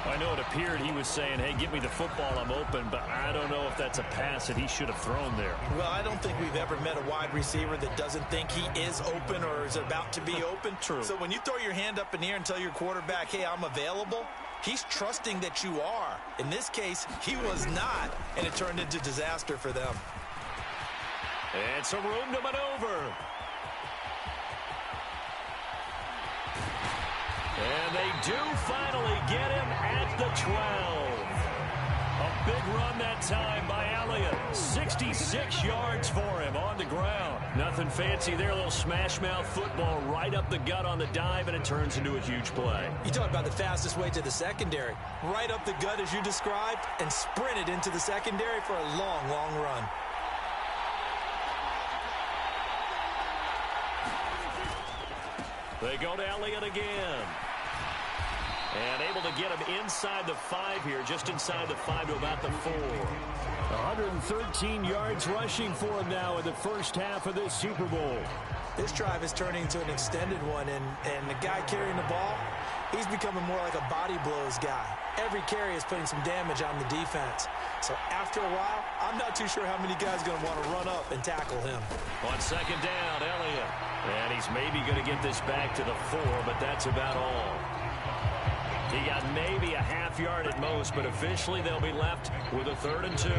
I know it appeared he was saying, hey, give me the football, I'm open, but I don't know if that's a pass that he should have thrown there. Well, I don't think we've ever met a wide receiver that doesn't think he is open or is about to be open. True. So when you throw your hand up in the air and tell your quarterback, hey, I'm available, he's trusting that you are. In this case, he was not, and it turned into disaster for them. And some room to maneuver. And they do finally get him at the 12. A big run that time by Elliott. 66 yards for him on the ground. Nothing fancy there. A little smash mouth football right up the gut on the dive, and it turns into a huge play. You talk about the fastest way to the secondary. Right up the gut as you described, and sprinted into the secondary for a long, long run. They go to Elliott again. And able to get him inside the 5 here, just inside the 5 to about the 4. 113 yards rushing for him now in the first half of this Super Bowl. This drive is turning into an extended one, and the guy carrying the ball, he's becoming more like a body blows guy. Every carry is putting some damage on the defense. So after a while, I'm not too sure how many guys are going to want to run up and tackle him. On second down, Elliott. And he's maybe going to get this back to the 4, but that's about all. He got maybe a half yard at most, but officially they'll be left with a 3rd and 2.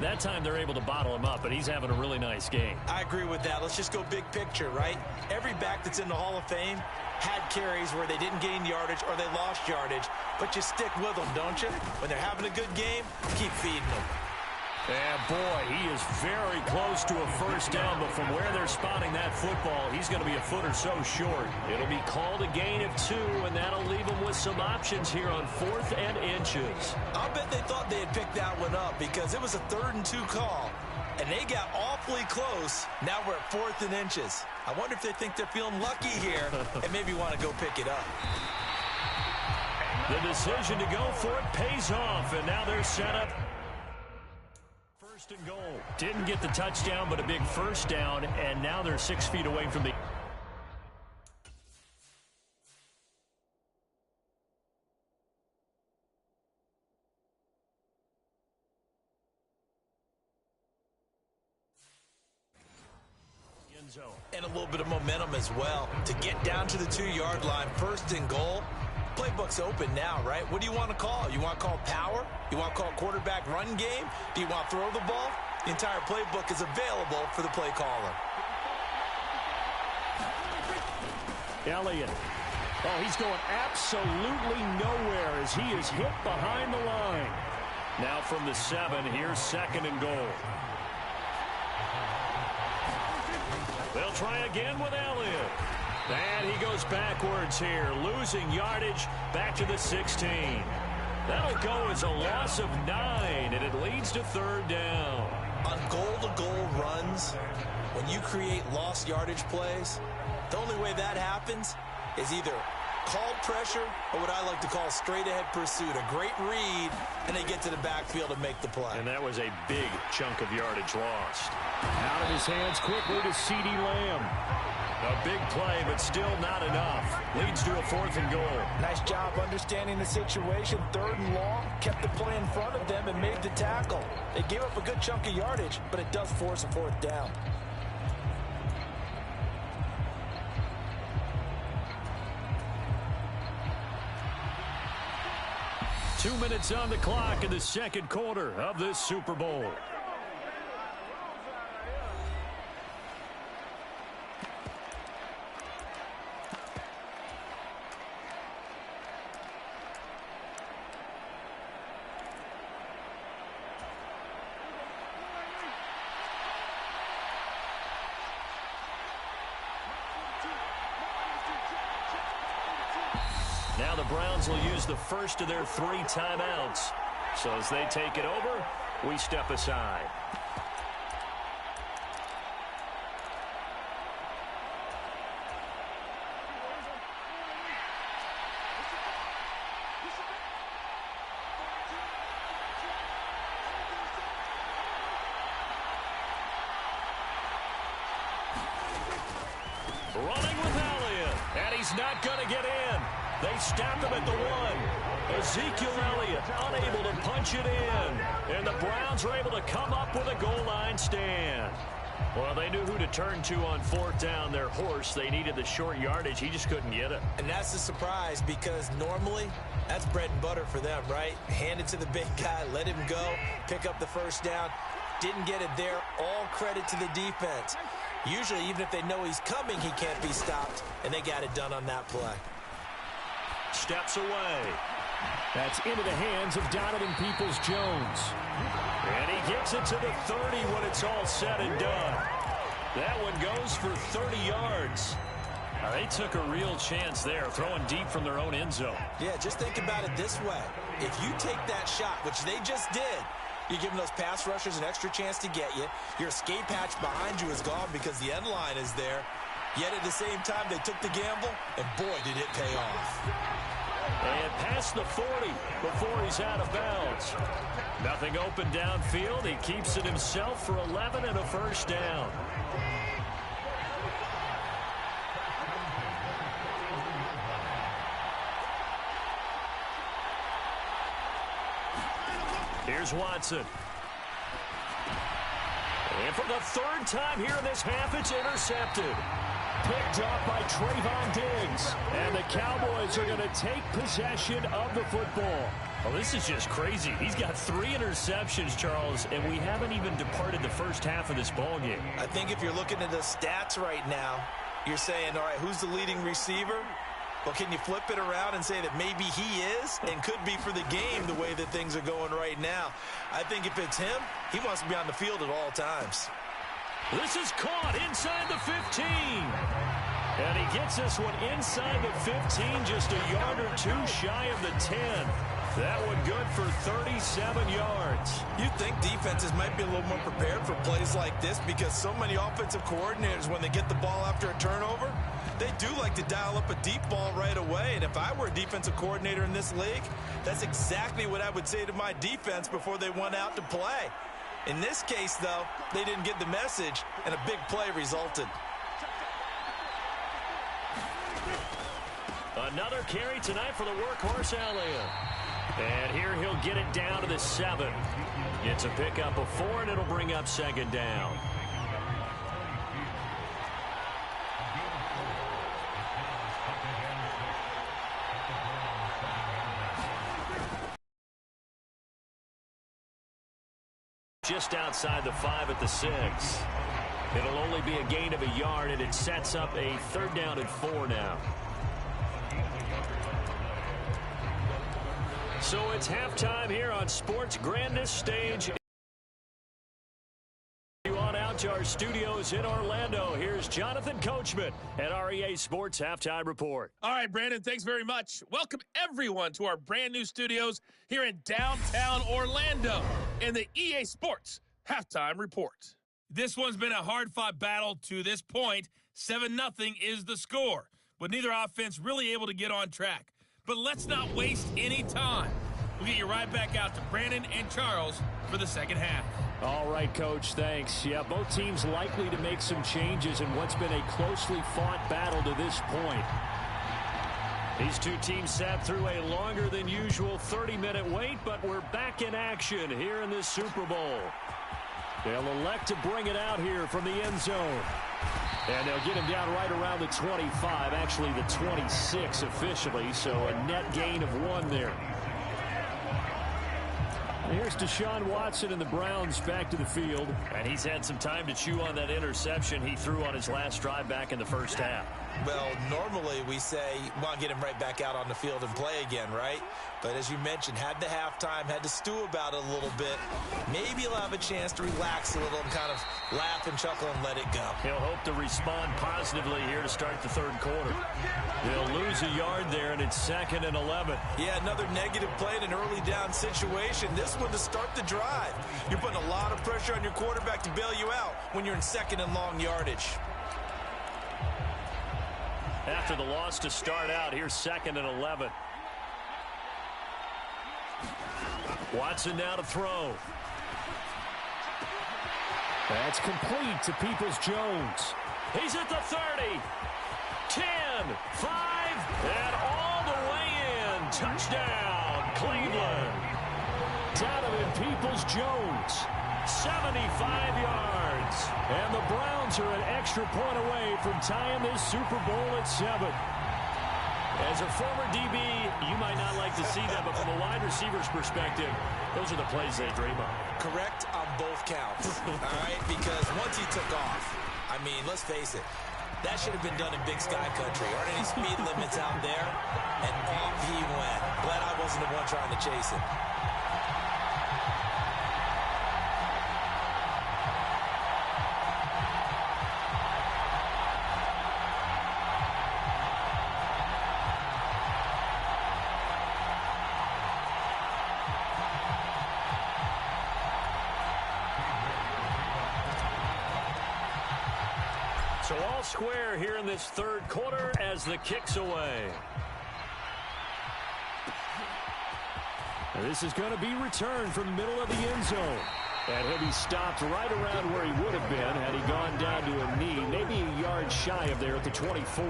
That time they're able to bottle him up, and he's having a really nice game. I agree with that. Let's just go big picture, right? Every back that's in the Hall of Fame had carries where they didn't gain yardage or they lost yardage, but you stick with them, don't you? When they're having a good game, keep feeding them. And boy, he is very close to a first down, but from where they're spotting that football, he's going to be a foot or so short. It'll be called a gain of 2, and that'll leave them with some options here on 4th and inches. I'll bet they thought they had picked that one up because it was a 3rd and 2 call, and they got awfully close. Now we're at 4th and inches. I wonder if they think they're feeling lucky here and maybe want to go pick it up. The decision to go for it pays off, and now they're set up. First and goal. Didn't get the touchdown, but a big first down, and now they're 6 feet away from the... end zone. And a little bit of momentum as well. To get down to the 2-yard line, 1st and goal. Playbook's open now, right? What do you want to call? You want to call power? You want to call quarterback run game? Do you want to throw the ball? The entire playbook is available for the play caller. Elliott. Oh, he's going absolutely nowhere as he is hit behind the line. Now from the 7, here's 2nd and goal. They'll try again with Elliott. And he goes backwards here, losing yardage back to the 16. That'll go as a loss of 9, and it leads to 3rd down. On goal-to-goal runs, when you create lost yardage plays, the only way that happens is either called pressure or what I like to call straight-ahead pursuit. A great read, and they get to the backfield and make the play. And that was a big chunk of yardage lost. Out of his hands quickly to CeeDee Lamb. A big play, but still not enough. Leads to a 4th and goal. Nice job understanding the situation. 3rd and long, kept the play in front of them and made the tackle. They gave up a good chunk of yardage, but it does force a 4th down. Two minutes on the clock in the 2nd quarter of this Super Bowl. Now the Browns will use the first of their 3 timeouts. So as they take it over, we step aside. Running with Elliott. And he's not going to get in. They stop him at the 1. Ezekiel Elliott unable to punch it in. And the Browns are able to come up with a goal line stand. Well, they knew who to turn to on 4th down. Their horse, they needed the short yardage. He just couldn't get it. And that's a surprise because normally that's bread and butter for them, right? Hand it to the big guy, let him go, pick up the first down. Didn't get it there. All credit to the defense. Usually, even if they know he's coming, he can't be stopped, and they got it done on that play. Steps away. That's into the hands of Donovan Peoples-Jones. And he gets it to the 30 when it's all said and done. That one goes for 30 yards. They took a real chance there, throwing deep from their own end zone. Yeah, just think about it this way. If you take that shot, which they just did, you're giving those pass rushers an extra chance to get you. Your escape hatch behind you is gone because the end line is there. Yet at the same time, they took the gamble, and boy, did it pay off. And past the 40 before he's out of bounds. Nothing open downfield. He keeps it himself for 11 and a first down. Here's Watson. And for the 3rd time here in this half, it's intercepted. Picked off by Trayvon Diggs. And the Cowboys are going to take possession of the football. Well, this is just crazy. He's got 3 interceptions, Charles, and we haven't even departed the first half of this ballgame. I think if you're looking at the stats right now, you're saying, all right, who's the leading receiver? Well, can you flip it around and say that maybe he is and could be for the game the way that things are going right now? I think if it's him, he wants to be on the field at all times. This is caught inside the 15. And he gets this one inside the 15, just a yard or 2 shy of the 10. That one good for 37 yards. You think defenses might be a little more prepared for plays like this because so many offensive coordinators, when they get the ball after a turnover, they do like to dial up a deep ball right away. And if I were a defensive coordinator in this league, that's exactly what I would say to my defense before they went out to play. In this case, though, they didn't get the message, and a big play resulted. Another carry tonight for the workhorse Elliott. And here he'll get it down to the 7. It's a pickup of 4, and it'll bring up 2nd down. Just outside the 5 at the 6. It'll only be a gain of a yard, and it sets up a 3rd down and 4 now. So it's halftime here on Sports' grandest stage. On out to our studios in Orlando. Here's Jonathan Coachman at REA Sports Halftime Report. All right, Brandon, thanks very much. Welcome, everyone, to our brand-new studios here in downtown Orlando in the EA Sports Halftime Report. This one's been a hard-fought battle to this point. 7-0 is the score, with neither offense really able to get on track. But let's not waste any time. We'll get you right back out to Brandon and Charles for the second half. All right, Coach, thanks. Yeah, both teams likely to make some changes in what's been a closely fought battle to this point. These two teams sat through a longer than usual 30-minute wait, but we're back in action here in this Super Bowl. They'll elect to bring it out here from the end zone. And they'll get him down right around the 25, actually the 26 officially, so a net gain of 1 there. Here's Deshaun Watson and the Browns back to the field. And he's had some time to chew on that interception he threw on his last drive back in the first half. Well, normally we say, want to get him right back out on the field and play again, right? But as you mentioned, had the halftime, had to stew about it a little bit. Maybe he'll have a chance to relax a little and kind of laugh and chuckle and let it go. He'll hope to respond positively here to start the 3rd quarter. They'll lose a yard there, and it's 2nd and 11. Yeah, another negative play in an early down situation. This one to start the drive. You're putting a lot of pressure on your quarterback to bail you out when you're in 2nd and long yardage. After the loss to start out, here's 2nd and 11. Watson now to throw. That's complete to Peoples-Jones. He's at the 30. 10, 5, and all the way in. Touchdown, Cleveland. Donovan Peoples-Jones, 75 yards. And the Browns are an extra point away from tying this Super Bowl at 7. As a former DB, you might not like to see that, but from a wide receiver's perspective, those are the plays they dream of. Correct on both counts, all right? Because once he took off, I mean, let's face it, that should have been done in Big Sky Country. Aren't any speed limits out there? And off he went. Glad I wasn't the one trying to chase him. So all square here in this third quarter as the kick's away. And this is going to be returned from the middle of the end zone. And he'll be stopped right around where he would have been had he gone down to a knee, maybe a yard shy of there at the 24.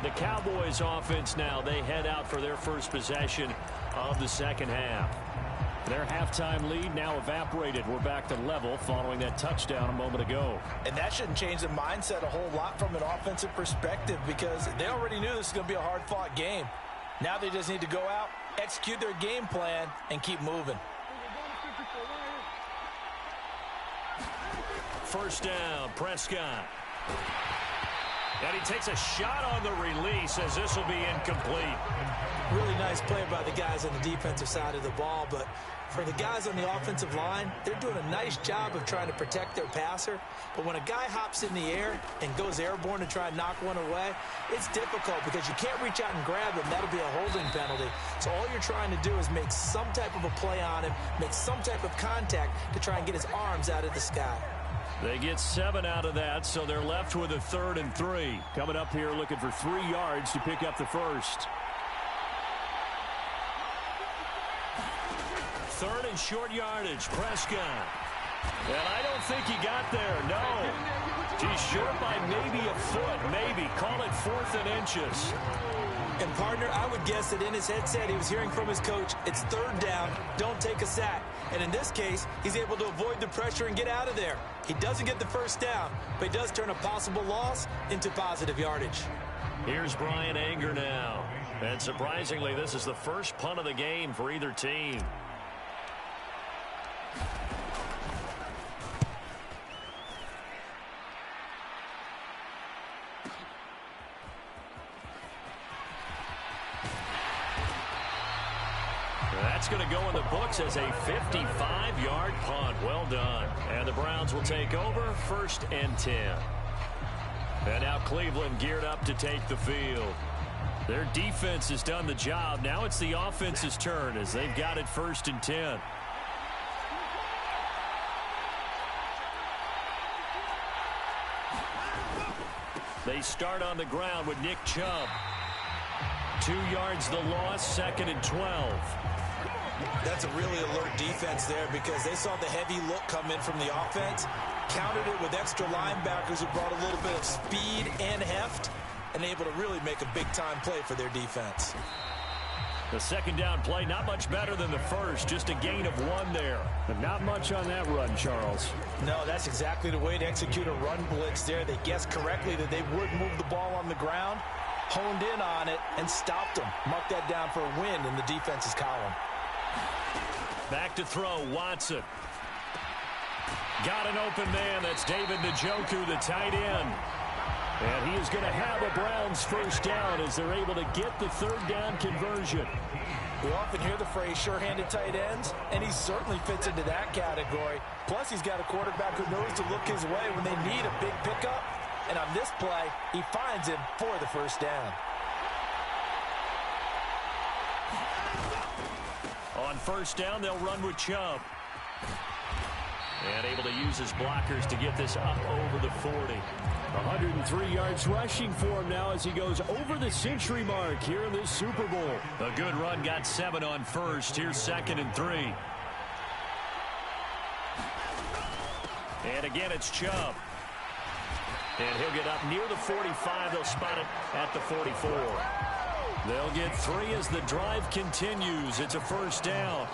The Cowboys offense now, they head out for their first possession of the second half. Their halftime lead now evaporated. We're back to level following that touchdown a moment ago. And that shouldn't change the mindset a whole lot from an offensive perspective because they already knew this was going to be a hard-fought game. Now they just need to go out, execute their game plan, and keep moving. First down, Prescott. And he takes a shot on the release as this will be incomplete. Really nice play by the guys on the defensive side of the ball, but for the guys on the offensive line, they're doing a nice job of trying to protect their passer. But when a guy hops in the air and goes airborne to try and knock one away, it's difficult because you can't reach out and grab him. That'll be a holding penalty. So all you're trying to do is make some type of a play on him, make some type of contact to try and get his arms out of the sky. They get 7 out of that, so they're left with a 3rd and 3. Coming up here looking for 3 yards to pick up the first. 3rd and short yardage, Prescott. And I don't think he got there, no. He's short by maybe a foot, maybe. Call it 4th and inches. And, partner, I would guess that in his headset he was hearing from his coach, it's 3rd down, don't take a sack. And in this case, he's able to avoid the pressure and get out of there. He doesn't get the first down, but he does turn a possible loss into positive yardage. Here's Brian Anger now. And surprisingly, this is the first punt of the game for either team. That's going to go in the books as a 55-yard punt. Well done. And the Browns will take over 1st and 10. And now Cleveland geared up to take the field. Their defense has done the job. Now it's the offense's turn as they've got it 1st and 10. They start on the ground with Nick Chubb. 2 yards the loss, 2nd and 12. That's a really alert defense there because they saw the heavy look come in from the offense, countered it with extra linebackers who brought a little bit of speed and heft, and able to really make a big-time play for their defense. The second down play, not much better than the first, just a gain of 1 there. But not much on that run, Charles. No, that's exactly the way to execute a run blitz there. They guessed correctly that they would move the ball on the ground, honed in on it, and stopped them. Mark that down for a win in the defense's column. Back to throw, Watson. Got an open man. That's David Njoku, the tight end. And he is going to have a Browns first down as they're able to get the 3rd down conversion. We often hear the phrase sure-handed tight ends, and he certainly fits into that category. Plus, he's got a quarterback who knows to look his way when they need a big pickup. And on this play, he finds him for the first down. On first down, they'll run with Chubb. And able to use his blockers to get this up over the 40. 103 yards rushing for him now as he goes over the century mark here in this Super Bowl. A good run, got 7 on first. Here's 2nd and 3. And again, it's Chubb. And he'll get up near the 45. They'll spot it at the 44. They'll get 3 as the drive continues. It's a first down.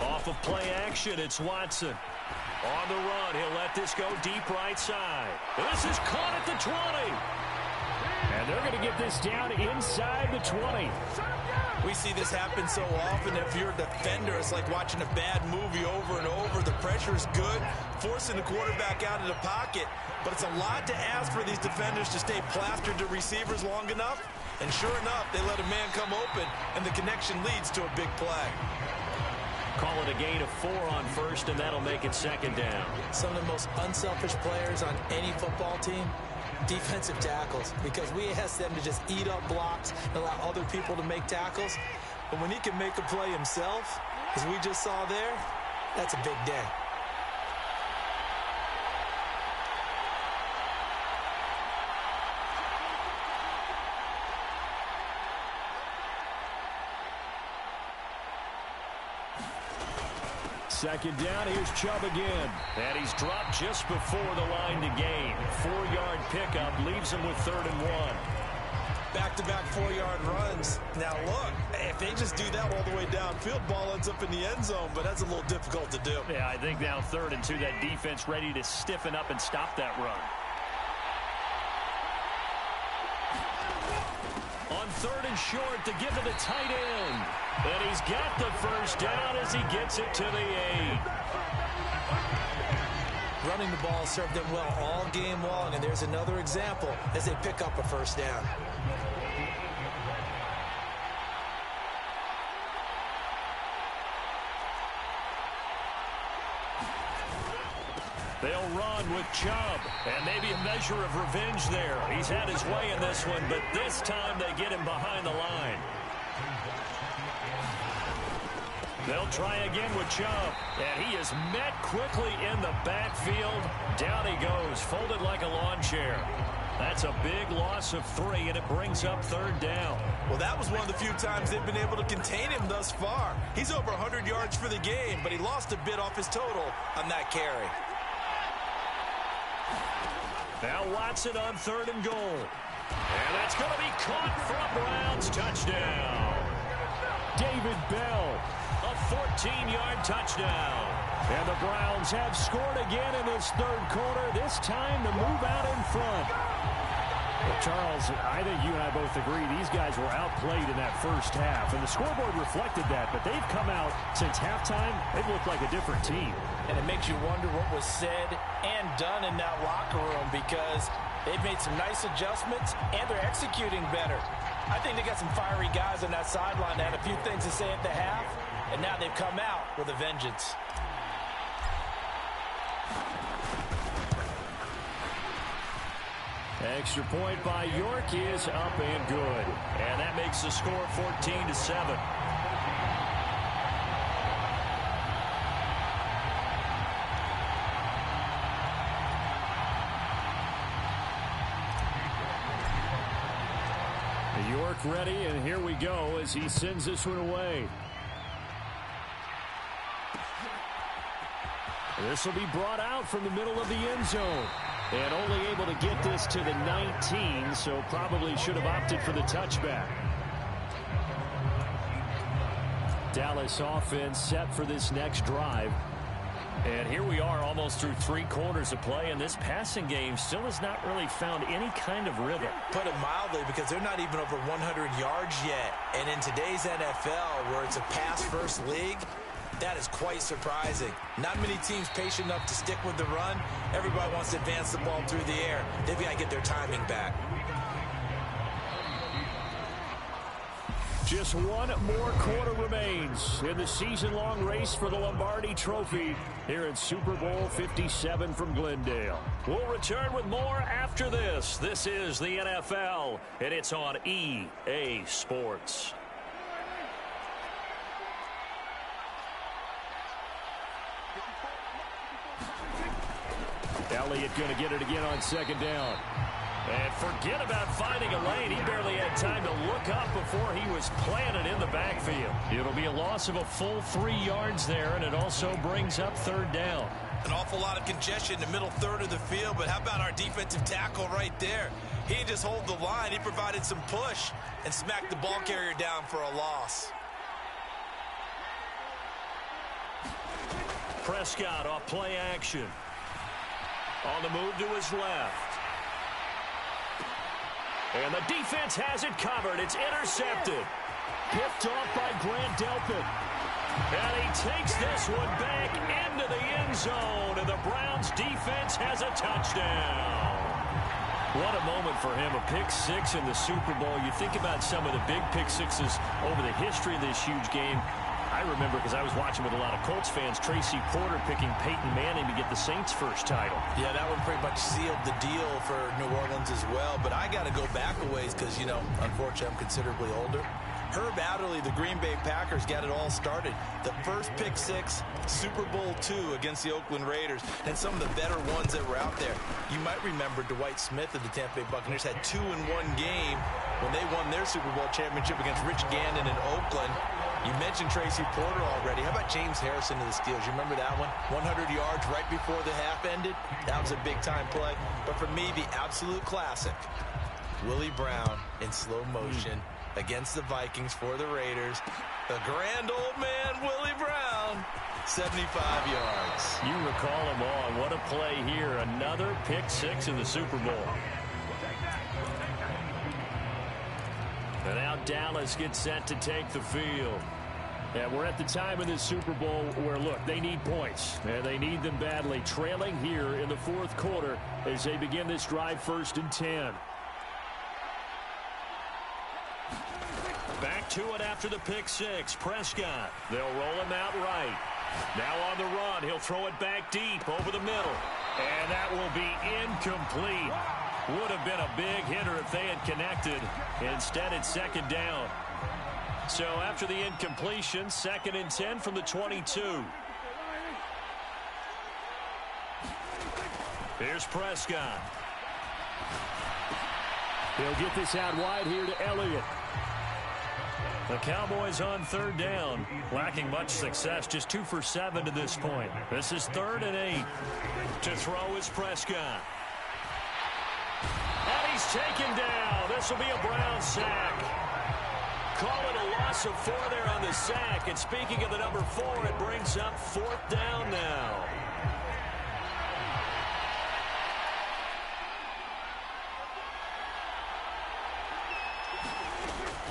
Off of play action, it's Watson. On the run, he'll let this go deep right side. This is caught at the 20. And they're going to get this down inside the 20. We see this happen so often. If you're a defender, it's like watching a bad movie over and over. The pressure is good, forcing the quarterback out of the pocket. But it's a lot to ask for these defenders to stay plastered to receivers long enough. And sure enough, they let a man come open, and the connection leads to a big play. Call it a gain of 4 on first, and that'll make it second down. Some of the most unselfish players on any football team, defensive tackles, because we ask them to just eat up blocks and allow other people to make tackles. But when he can make a play himself, as we just saw there, that's a big day. Second down, here's Chubb again. And he's dropped just before the line to gain. 4-yard pickup leaves him with 3rd and 1. Back-to-back 4-yard runs. Now look, if they just do that all the way downfield, ball ends up in the end zone, but that's a little difficult to do. Yeah, I think now 3rd and 2, that defense ready to stiffen up and stop that run. On 3rd and short to give it a tight end. And he's got the first down as he gets it to the 8. Running the ball served them well all game long, and there's another example as they pick up a first down. They'll run with Chubb, and maybe a measure of revenge there. He's had his way in this one, but this time they get him behind the line. They'll try again with Chubb, and he is met quickly in the backfield. Down he goes, folded like a lawn chair. That's a big loss of 3, and it brings up 3rd down. Well, that was one of the few times they've been able to contain him thus far. He's over 100 yards for the game, but he lost a bit off his total on that carry. Now Watson on 3rd and goal. And that's going to be caught for a Browns touchdown. David Bell, a 14-yard touchdown. And the Browns have scored again in this 3rd quarter, this time to move out in front. Well, Charles, I think you and I both agree these guys were outplayed in that first half, and the scoreboard reflected that, but they've come out since halftime. They've looked like a different team. And it makes you wonder what was said and done in that locker room, because they've made some nice adjustments and they're executing better. I think they got some fiery guys on that sideline that had a few things to say at the half, and now they've come out with a vengeance. Extra point by York is up and good. And that makes the score 14-7. York ready, and here we go as he sends this one away. This will be brought out from the middle of the end zone. And only able to get this to the 19, so probably should have opted for the touchback. Dallas offense set for this next drive. And here we are almost through 3 quarters of play, and this passing game still has not really found any kind of rhythm. Put it mildly, because they're not even over 100 yards yet. And in today's NFL, where it's a pass-first league, that is quite surprising. Not many teams patient enough to stick with the run. Everybody wants to advance the ball through the air. They've got to get their timing back. Just 1 more quarter remains in the season-long race for the Lombardi Trophy here in Super Bowl 57 from Glendale. We'll return with more after this. This is the NFL, and it's on EA Sports. Elliott going to get it again on 2nd down. And forget about finding a lane. He barely had time to look up before he was planted in the backfield. It'll be a loss of a full 3 yards there, and it also brings up third down. An awful lot of congestion in the middle third of the field, but how about our defensive tackle right there? He didn't just hold the line. He provided some push and smacked the ball carrier down for a loss. Prescott off play action. On the move to his left. And the defense has it covered. It's intercepted. Picked off by Grant Delpit. And he takes this one back into the end zone. And the Browns defense has a touchdown. What a moment for him. A pick six in the Super Bowl. You think about some of the big pick sixes over the history of this huge game. I remember, because I was watching with a lot of Colts fans, Tracy Porter picking Peyton Manning to get the Saints' first title. Yeah, that one pretty much sealed the deal for New Orleans as well. But I got to go back a ways because, you know, unfortunately I'm considerably older. Herb Adderley, the Green Bay Packers, got it all started. The first pick six, Super Bowl II against the Oakland Raiders, and some of the better ones that were out there. You might remember Dwight Smith of the Tampa Bay Buccaneers had 2 in one game when they won their Super Bowl championship against Rich Gannon in Oakland. You mentioned Tracy Porter already. How about James Harrison of the Steelers? You remember that one? 100 yards right before the half ended? That was a big-time play. But for me, the absolute classic, Willie Brown in slow motion against the Vikings for the Raiders. The grand old man, Willie Brown, 75 yards. You recall them all. What a play here. Another pick six in the Super Bowl. And now Dallas gets set to take the field. Yeah, we're at the time in this Super Bowl where, look, they need points. And they need them badly. Trailing here in the fourth quarter as they begin this drive, 1st and 10. Back to it after the pick six. Prescott. They'll roll him out right. Now on the run. He'll throw it back deep over the middle. And that will be incomplete. Would have been a big hitter if they had connected. Instead, it's 2nd down. So after the incompletion, 2nd and 10 from the 22. Here's Prescott. He'll get this out wide here to Elliott. The Cowboys on 3rd down, lacking much success, just 2 for 7 to this point. This is 3rd and 8. To throw is Prescott. And he's taken down. This will be a Brown sack. Call it a loss of 4 there on the sack. And speaking of the number 4, it brings up 4th down now.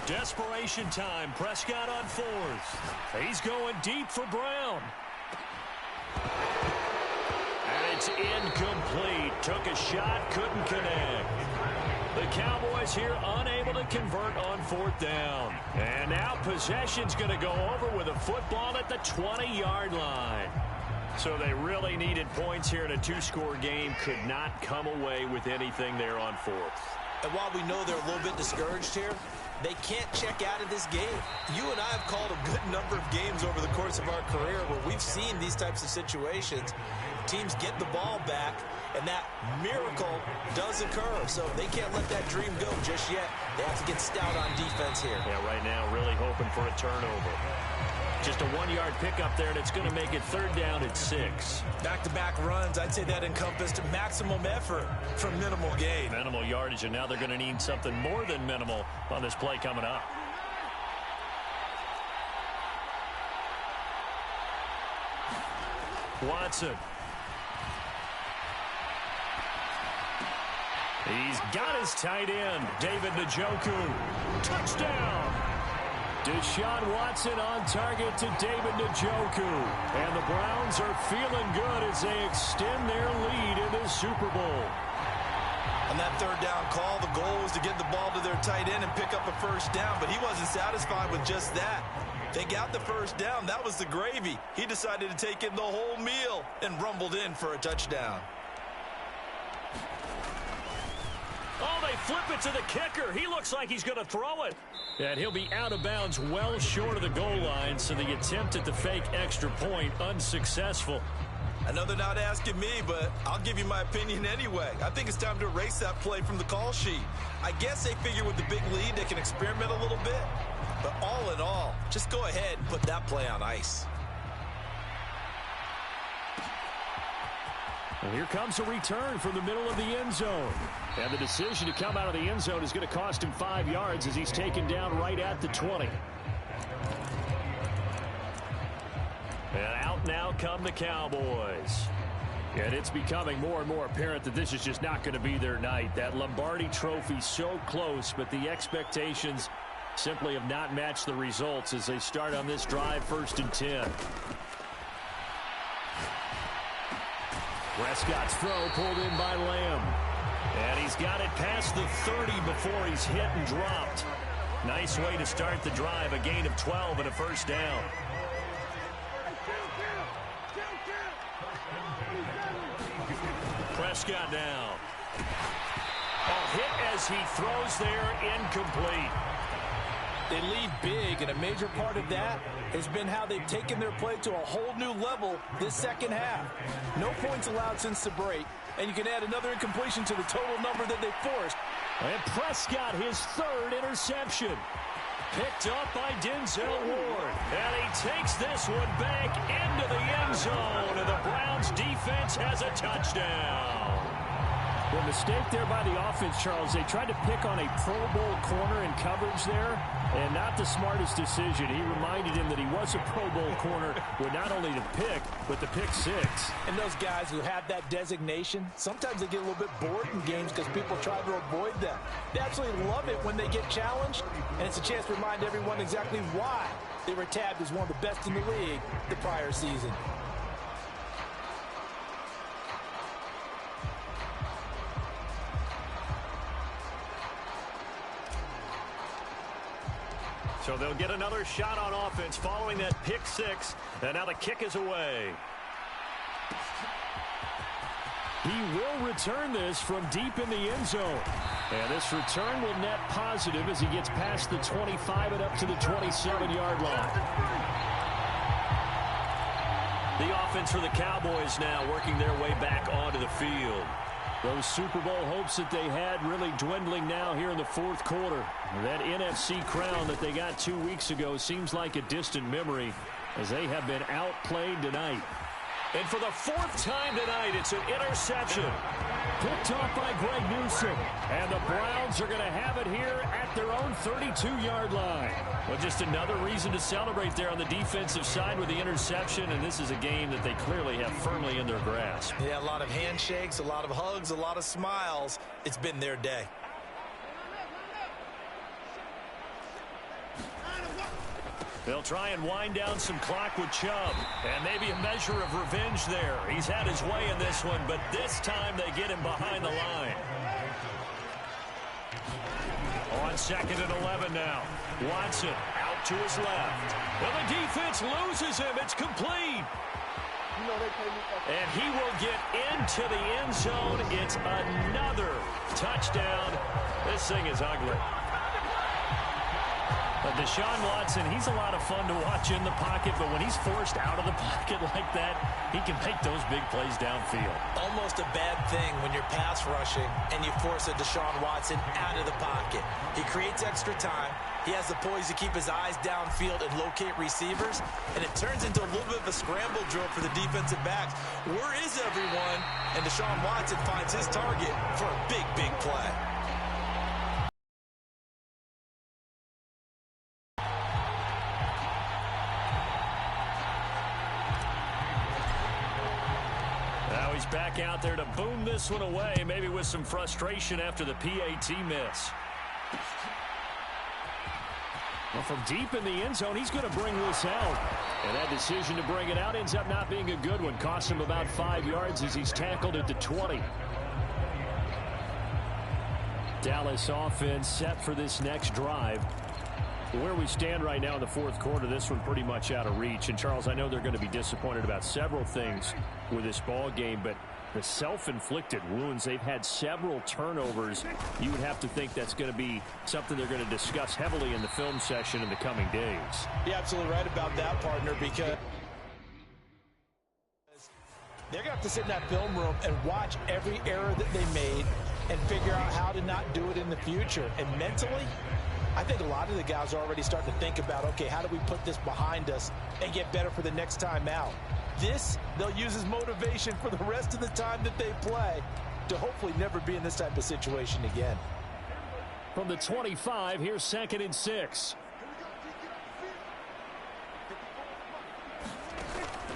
Desperation time. Prescott on 4th. He's going deep for Brown. And it's incomplete. Took a shot, couldn't connect. The Cowboys here unable to convert on 4th down. And now possession's going to go over with a football at the 20-yard line. So they really needed points here in a 2-score game. Could not come away with anything there on 4th. And while we know they're a little bit discouraged here, they can't check out of this game. You and I have called a good number of games over the course of our career where we've seen these types of situations. Teams get the ball back, and that miracle does occur. So they can't let that dream go just yet. They have to get stout on defense here. Yeah, right now really hoping for a turnover. Just a 1-yard pickup there, and it's going to make it 3rd down at 6. Back-to-back runs, I'd say that encompassed maximum effort from minimal gain. Minimal yardage, and now they're going to need something more than minimal on this play coming up. Watson. He's got his tight end, David Njoku. Touchdown! Deshaun Watson on target to David Njoku. And the Browns are feeling good as they extend their lead in the Super Bowl. On that 3rd down call, the goal was to get the ball to their tight end and pick up a 1st down, but he wasn't satisfied with just that. They got the 1st down. That was the gravy. He decided to take in the whole meal and rumbled in for a touchdown. Oh, they flip it to the kicker. He looks like he's going to throw it. And he'll be out of bounds well short of the goal line, so the attempt at the fake extra point unsuccessful. I know they're not asking me, but I'll give you my opinion anyway. I think it's time to erase that play from the call sheet. I guess they figure with the big lead they can experiment a little bit. But all in all, just go ahead and put that play on ice. And here comes a return from the middle of the end zone. And the decision to come out of the end zone is going to cost him 5 yards as he's taken down right at the 20. And out now come the Cowboys. And it's becoming more and more apparent that this is just not going to be their night. That Lombardi trophy so close, but the expectations simply have not matched the results as they start on this drive, 1st and 10. Prescott's throw pulled in by Lamb. And he's got it past the 30 before he's hit and dropped. Nice way to start the drive, a gain of 12 and a 1st down. Prescott down. A hit as he throws there, incomplete. They lead big, and a major part of that has been how they've taken their play to a whole new level this second half. No points allowed since the break, and you can add another incompletion to the total number that they forced. And Prescott, his 3rd interception. Picked up by Denzel Ward. And he takes this one back into the end zone, and the Browns defense has a touchdown. The mistake there by the offense, Charles. They tried to pick on a Pro Bowl corner in coverage there, and not the smartest decision. He reminded him that he was a Pro Bowl corner with not only the pick, but the pick 6. And those guys who have that designation, sometimes they get a little bit bored in games because people try to avoid them. They absolutely love it when they get challenged, and it's a chance to remind everyone exactly why they were tabbed as one of the best in the league the prior season. So they'll get another shot on offense following that pick 6. And now the kick is away. He will return this from deep in the end zone. And this return will net positive as he gets past the 25 and up to the 27-yard line. The offense for the Cowboys now working their way back onto the field. Those Super Bowl hopes that they had really dwindling now here in the 4th quarter. That NFC crown that they got 2 weeks ago seems like a distant memory as they have been outplayed tonight. And for the 4th time tonight, it's an interception. Picked off by Greg Newsome. And the Browns are going to have it here at their own 32-yard line. Well, just another reason to celebrate there on the defensive side with the interception, and this is a game that they clearly have firmly in their grasp. Yeah, a lot of handshakes, a lot of hugs, a lot of smiles. It's been their day. They'll try and wind down some clock with Chubb. And maybe a measure of revenge there. He's had his way in this one, but this time they get him behind the line. On 2nd and 11 now. Watson out to his left. Well, the defense loses him. It's complete. And he will get into the end zone. It's another touchdown. This thing is ugly. Deshaun Watson, he's a lot of fun to watch in the pocket, but when he's forced out of the pocket like that, he can make those big plays downfield. Almost a bad thing when you're pass rushing and you force a Deshaun Watson out of the pocket. He creates extra time. He has the poise to keep his eyes downfield and locate receivers, and it turns into a little bit of a scramble drill for the defensive backs. Where is everyone? And Deshaun Watson finds his target for a big, big play. Back out there to boom this one away, maybe with some frustration after the PAT miss. Well, from deep in the end zone, he's going to bring this out. And that decision to bring it out ends up not being a good one. Costs him about 5 yards as he's tackled at the 20. Dallas offense set for this next drive. Where we stand right now in the 4th quarter, this one pretty much out of reach. And, Charles, I know they're going to be disappointed about several things with this ball game, but the self-inflicted wounds, they've had several turnovers. You would have to think that's going to be something they're going to discuss heavily in the film session in the coming days. You're absolutely right about that, partner, because They're going to have to sit in that film room and watch every error that they made and figure out how to not do it in the future. And mentally, I think a lot of the guys are already starting to think about, okay, how do we put this behind us and get better for the next time out? This, they'll use as motivation for the rest of the time that they play to hopefully never be in this type of situation again. From the 25, here's 2nd and 6.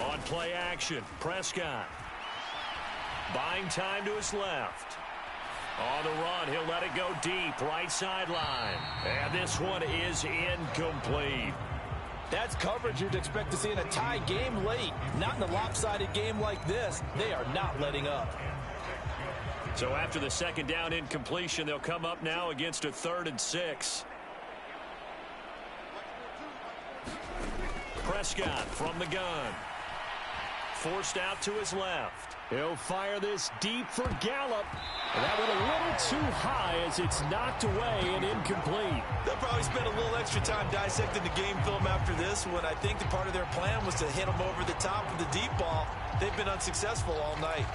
On play action, Prescott. Buying time to his left. On the run, he'll let it go deep, right sideline. And this one is incomplete. That's coverage you'd expect to see in a tie game late. Not in a lopsided game like this. They are not letting up. So after the 2nd down incompletion, they'll come up now against a 3rd and 6. Prescott from the gun. Forced out to his left. He'll fire this deep for Gallup. And that went a little too high as it's knocked away and incomplete. They'll probably spend a little extra time dissecting the game film after this one. I think the part of their plan was to hit them over the top of the deep ball. They've been unsuccessful all night.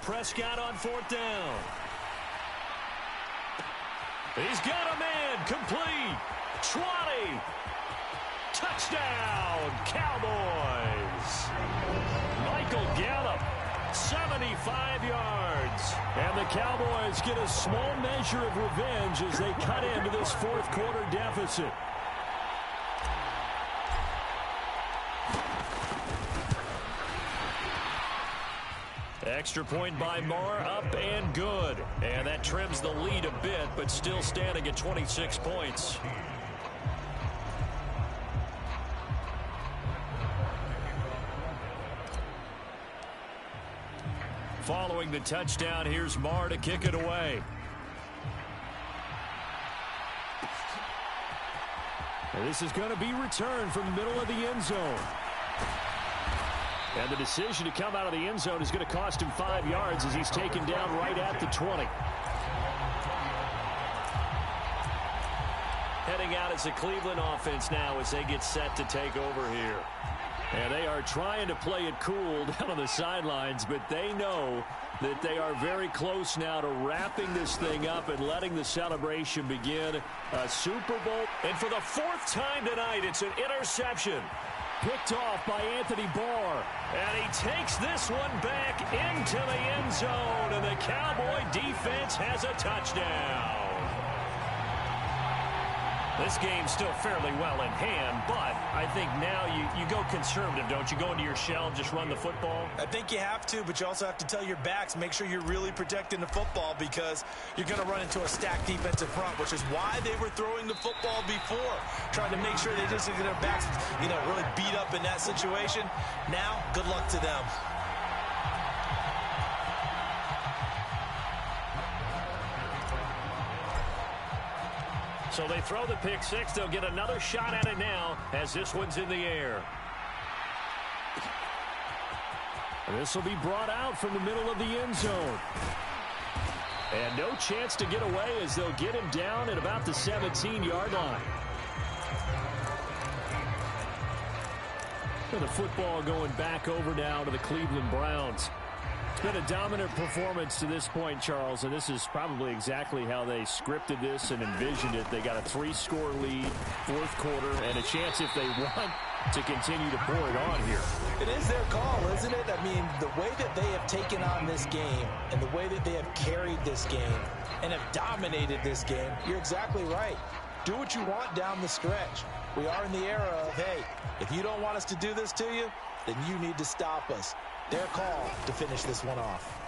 Prescott on 4th down. He's got a man complete. 20. Touchdown, Cowboys. Michael Gallup, 75 yards. And the Cowboys get a small measure of revenge as they cut into this 4th quarter deficit. Extra point by Marr, up and good. And that trims the lead a bit, but still standing at 26 points. Following the touchdown, here's Marr to kick it away. And this is going to be returned from the middle of the end zone. And the decision to come out of the end zone is going to cost him 5 yards as he's taken down right at the 20. Heading out as the Cleveland offense now as they get set to take over here. And they are trying to play it cool down on the sidelines, but they know that they are very close now to wrapping this thing up and letting the celebration begin. A Super Bowl. And for the 4th time tonight, it's an interception. Picked off by Anthony Barr. And he takes this one back into the end zone. And the Cowboy defense has a touchdown. This game's still fairly well in hand, but I think now you go conservative, don't you? Go into your shell and just run the football? I think you have to, but you also have to tell your backs, make sure you're really protecting the football because you're going to run into a stacked defensive front, which is why they were throwing the football before, trying to make sure they just get their backs, really beat up in that situation. Now, good luck to them. So they throw the pick six. They'll get another shot at it now as this one's in the air. This will be brought out from the middle of the end zone. And no chance to get away as they'll get him down at about the 17-yard line. And the football going back over now to the Cleveland Browns. It's been a dominant performance to this point, Charles, and this is probably exactly how they scripted this and envisioned it. They got a 3-score lead, 4th quarter, and a chance if they want to continue to pour it on here. It is their call, isn't it? I mean, the way that they have taken on this game and the way that they have carried this game and have dominated this game, you're exactly right. Do what you want down the stretch. We are in the era of, hey, if you don't want us to do this to you, then you need to stop us. Their call to finish this one off.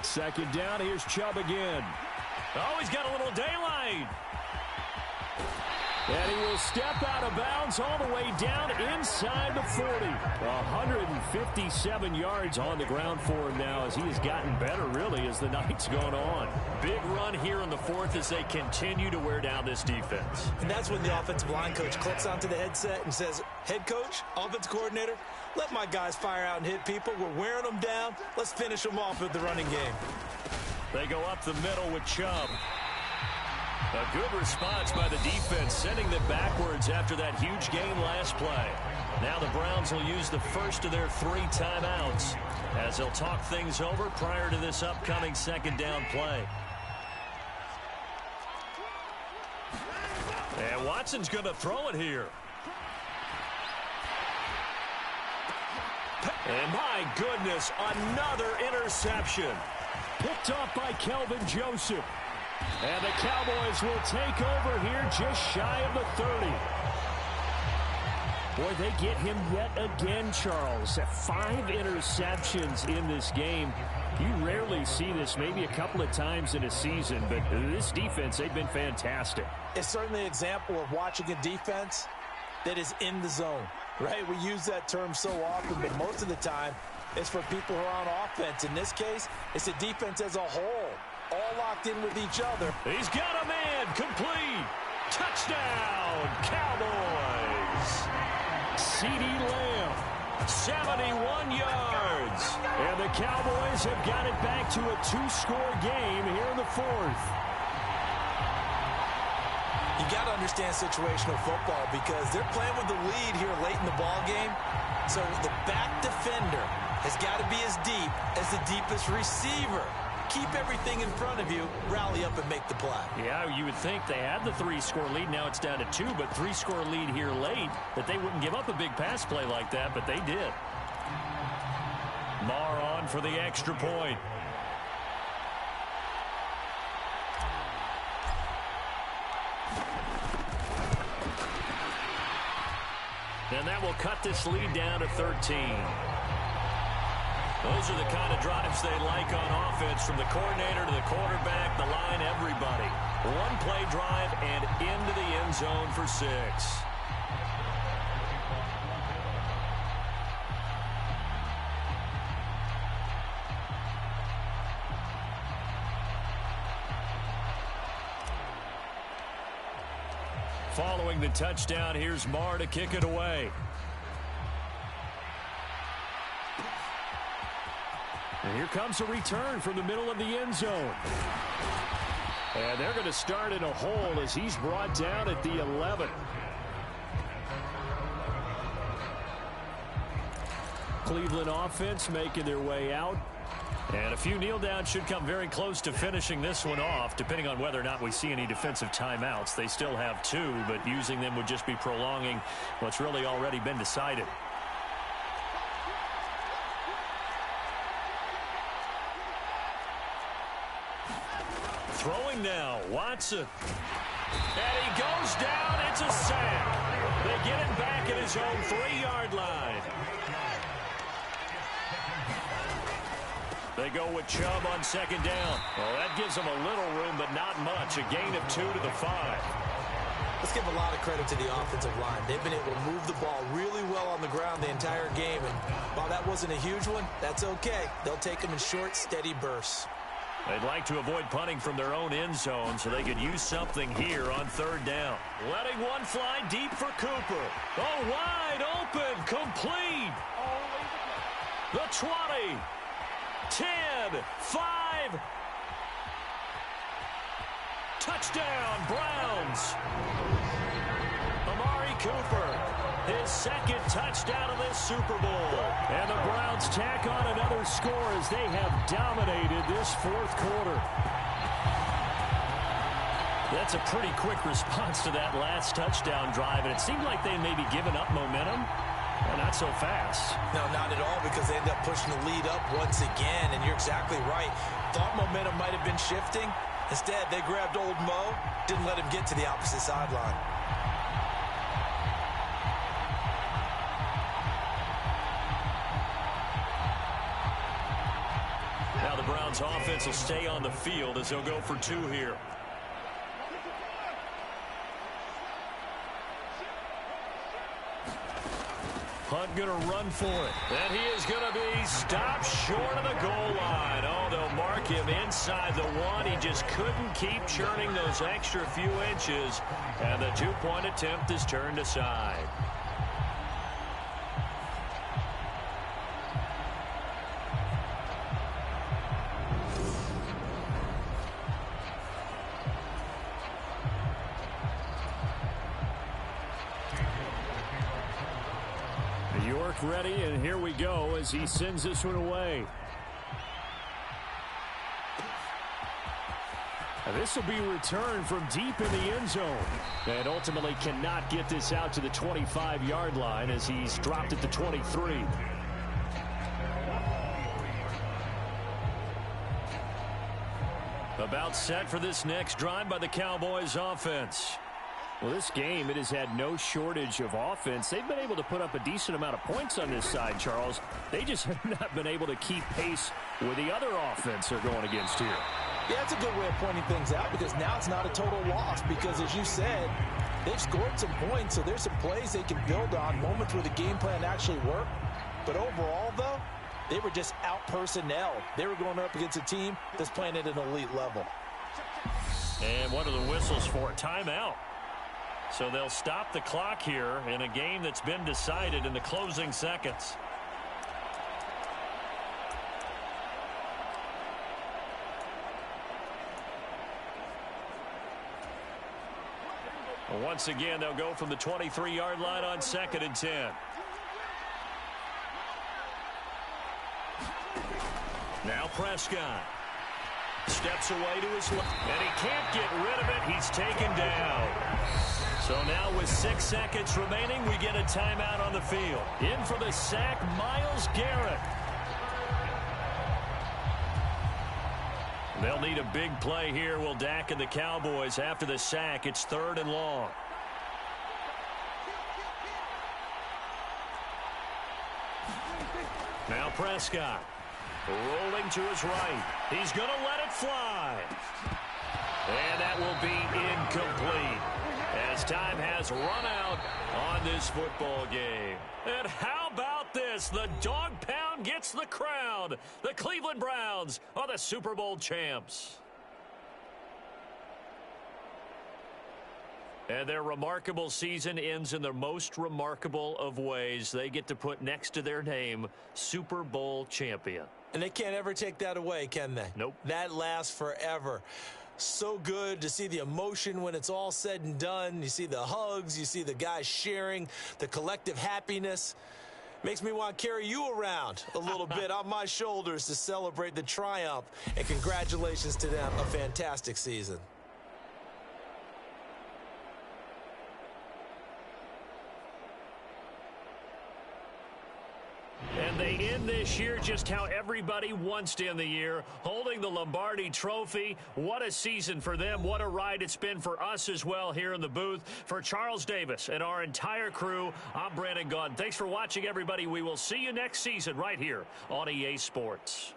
2nd down, here's Chubb again. Oh, he's got a little daylight. And he will step out of bounds all the way down inside the 40. 157 yards on the ground for him now as he has gotten better, really, as the night's gone on. Big run here in the fourth as they continue to wear down this defense. And that's when the offensive line coach clicks onto the headset and says, head coach, offensive coordinator, let my guys fire out and hit people. We're wearing them down. Let's finish them off with the running game. They go up the middle with Chubb. A good response by the defense, sending them backwards after that huge gain last play. Now the Browns will use the first of their 3 timeouts as they'll talk things over prior to this upcoming second down play. And Watson's going to throw it here. And my goodness, another interception. Picked off by Kelvin Joseph. And the Cowboys will take over here just shy of the 30. Boy, they get him yet again, Charles. 5 interceptions in this game. You rarely see this, maybe a couple of times in a season, but this defense, they've been fantastic. It's certainly an example of watching a defense that is in the zone, right? We use that term so often, but most of the time, it's for people who are on offense. In this case, it's the defense as a whole, all locked in with each other. He's got a man, complete. Touchdown, Cowboys. CeeDee Lamb, 71 yards. And the Cowboys have got it back to a 2-score game here in the fourth. You got to understand situational football because they're playing with the lead here late in the ball game. So the back defender has got to be as deep as the deepest receiver. Keep everything in front of you, rally up and make the play. Yeah, you would think they had the 3-score lead. Now it's down to 2, but 3-score lead here late, that they wouldn't give up a big pass play like that, but they did. Marr on for the extra point. And that will cut this lead down to 13. Those are the kind of drives they like on offense, from the coordinator to the quarterback, the line, everybody. 1-play drive and into the end zone for 6. Following the touchdown, here's Marr to kick it away. And here comes a return from the middle of the end zone. And they're going to start in a hole as he's brought down at the 11. Cleveland offense making their way out. And a few kneel downs should come very close to finishing this one off, depending on whether or not we see any defensive timeouts. They still have 2, but using them would just be prolonging what's really already been decided. Throwing now, Watson. And he goes down. It's a sack. They get him back at his own 3-yard line. They go with Chubb on second down. Well, that gives them a little room, but not much. A gain of 2 to the 5. Let's give a lot of credit to the offensive line. They've been able to move the ball really well on the ground the entire game. And while that wasn't a huge one, that's okay. They'll take them in short, steady bursts. They'd like to avoid punting from their own end zone so they could use something here on third down. Letting one fly deep for Cooper. Oh, wide open, complete. The 20, 10, 5. Touchdown, Browns. Amari Cooper, his second touchdown of this Super Bowl. And the Browns tack on another score as they have dominated this fourth quarter. That's a pretty quick response to that last touchdown drive, and it seemed like they may be giving up momentum. Well, not so fast. No, not at all, because they end up pushing the lead up once again, and you're exactly right. Thought momentum might have been shifting. Instead, they grabbed old Mo, didn't let him get to the opposite sideline. Now the Browns offense will stay on the field as they'll go for 2 here. Hunt going to run for it. And he is going to be stopped short of the goal line. Oh, they'll mark him inside the one. He just couldn't keep churning those extra few inches. And the two-point attempt is turned aside. York ready, and here we go as he sends this one away. This will be returned from deep in the end zone. And ultimately cannot get this out to the 25-yard line as he's dropped at the 23. About set for this next drive by the Cowboys offense. Well, this game, it has had no shortage of offense. They've been able to put up a decent amount of points on this side, Charles. They just have not been able to keep pace with the other offense they're going against here. Yeah, that's a good way of pointing things out because now it's not a total loss because, as you said, they've scored some points, so there's some plays they can build on, moments where the game plan actually worked. But overall, though, they were just out-personnelled. They were going up against a team that's playing at an elite level. And one of the whistles for a timeout. So they'll stop the clock here in a game that's been decided in the closing seconds. Once again, they'll go from the 23-yard line on 2nd and 10. Now Prescott steps away to his left, and he can't get rid of it. He's taken down. So now with 6 seconds remaining, we get a timeout on the field. In for the sack, Myles Garrett. They'll need a big play here, will Dak and the Cowboys. After the sack, it's 3rd and long. Now Prescott rolling to his right. He's going to let it fly. And that will be incomplete as time has run out on this football game. And how about this? The dog pound gets the crown. The Cleveland Browns are the Super Bowl champs. And their remarkable season ends in the most remarkable of ways. They get to put next to their name, Super Bowl champion. And they can't ever take that away, can they? Nope. That lasts forever. So good to see the emotion when it's all said and done. You see the hugs. You see the guys sharing, the collective happiness. Makes me want to carry you around a little bit on my shoulders to celebrate the triumph. And congratulations to them. A fantastic season. And they end this year just how everybody wants to end the year, holding the Lombardi Trophy. What a season for them. What a ride it's been for us as well here in the booth. For Charles Davis and our entire crew, I'm Brandon Gaudin. Thanks for watching, everybody. We will see you next season right here on EA Sports.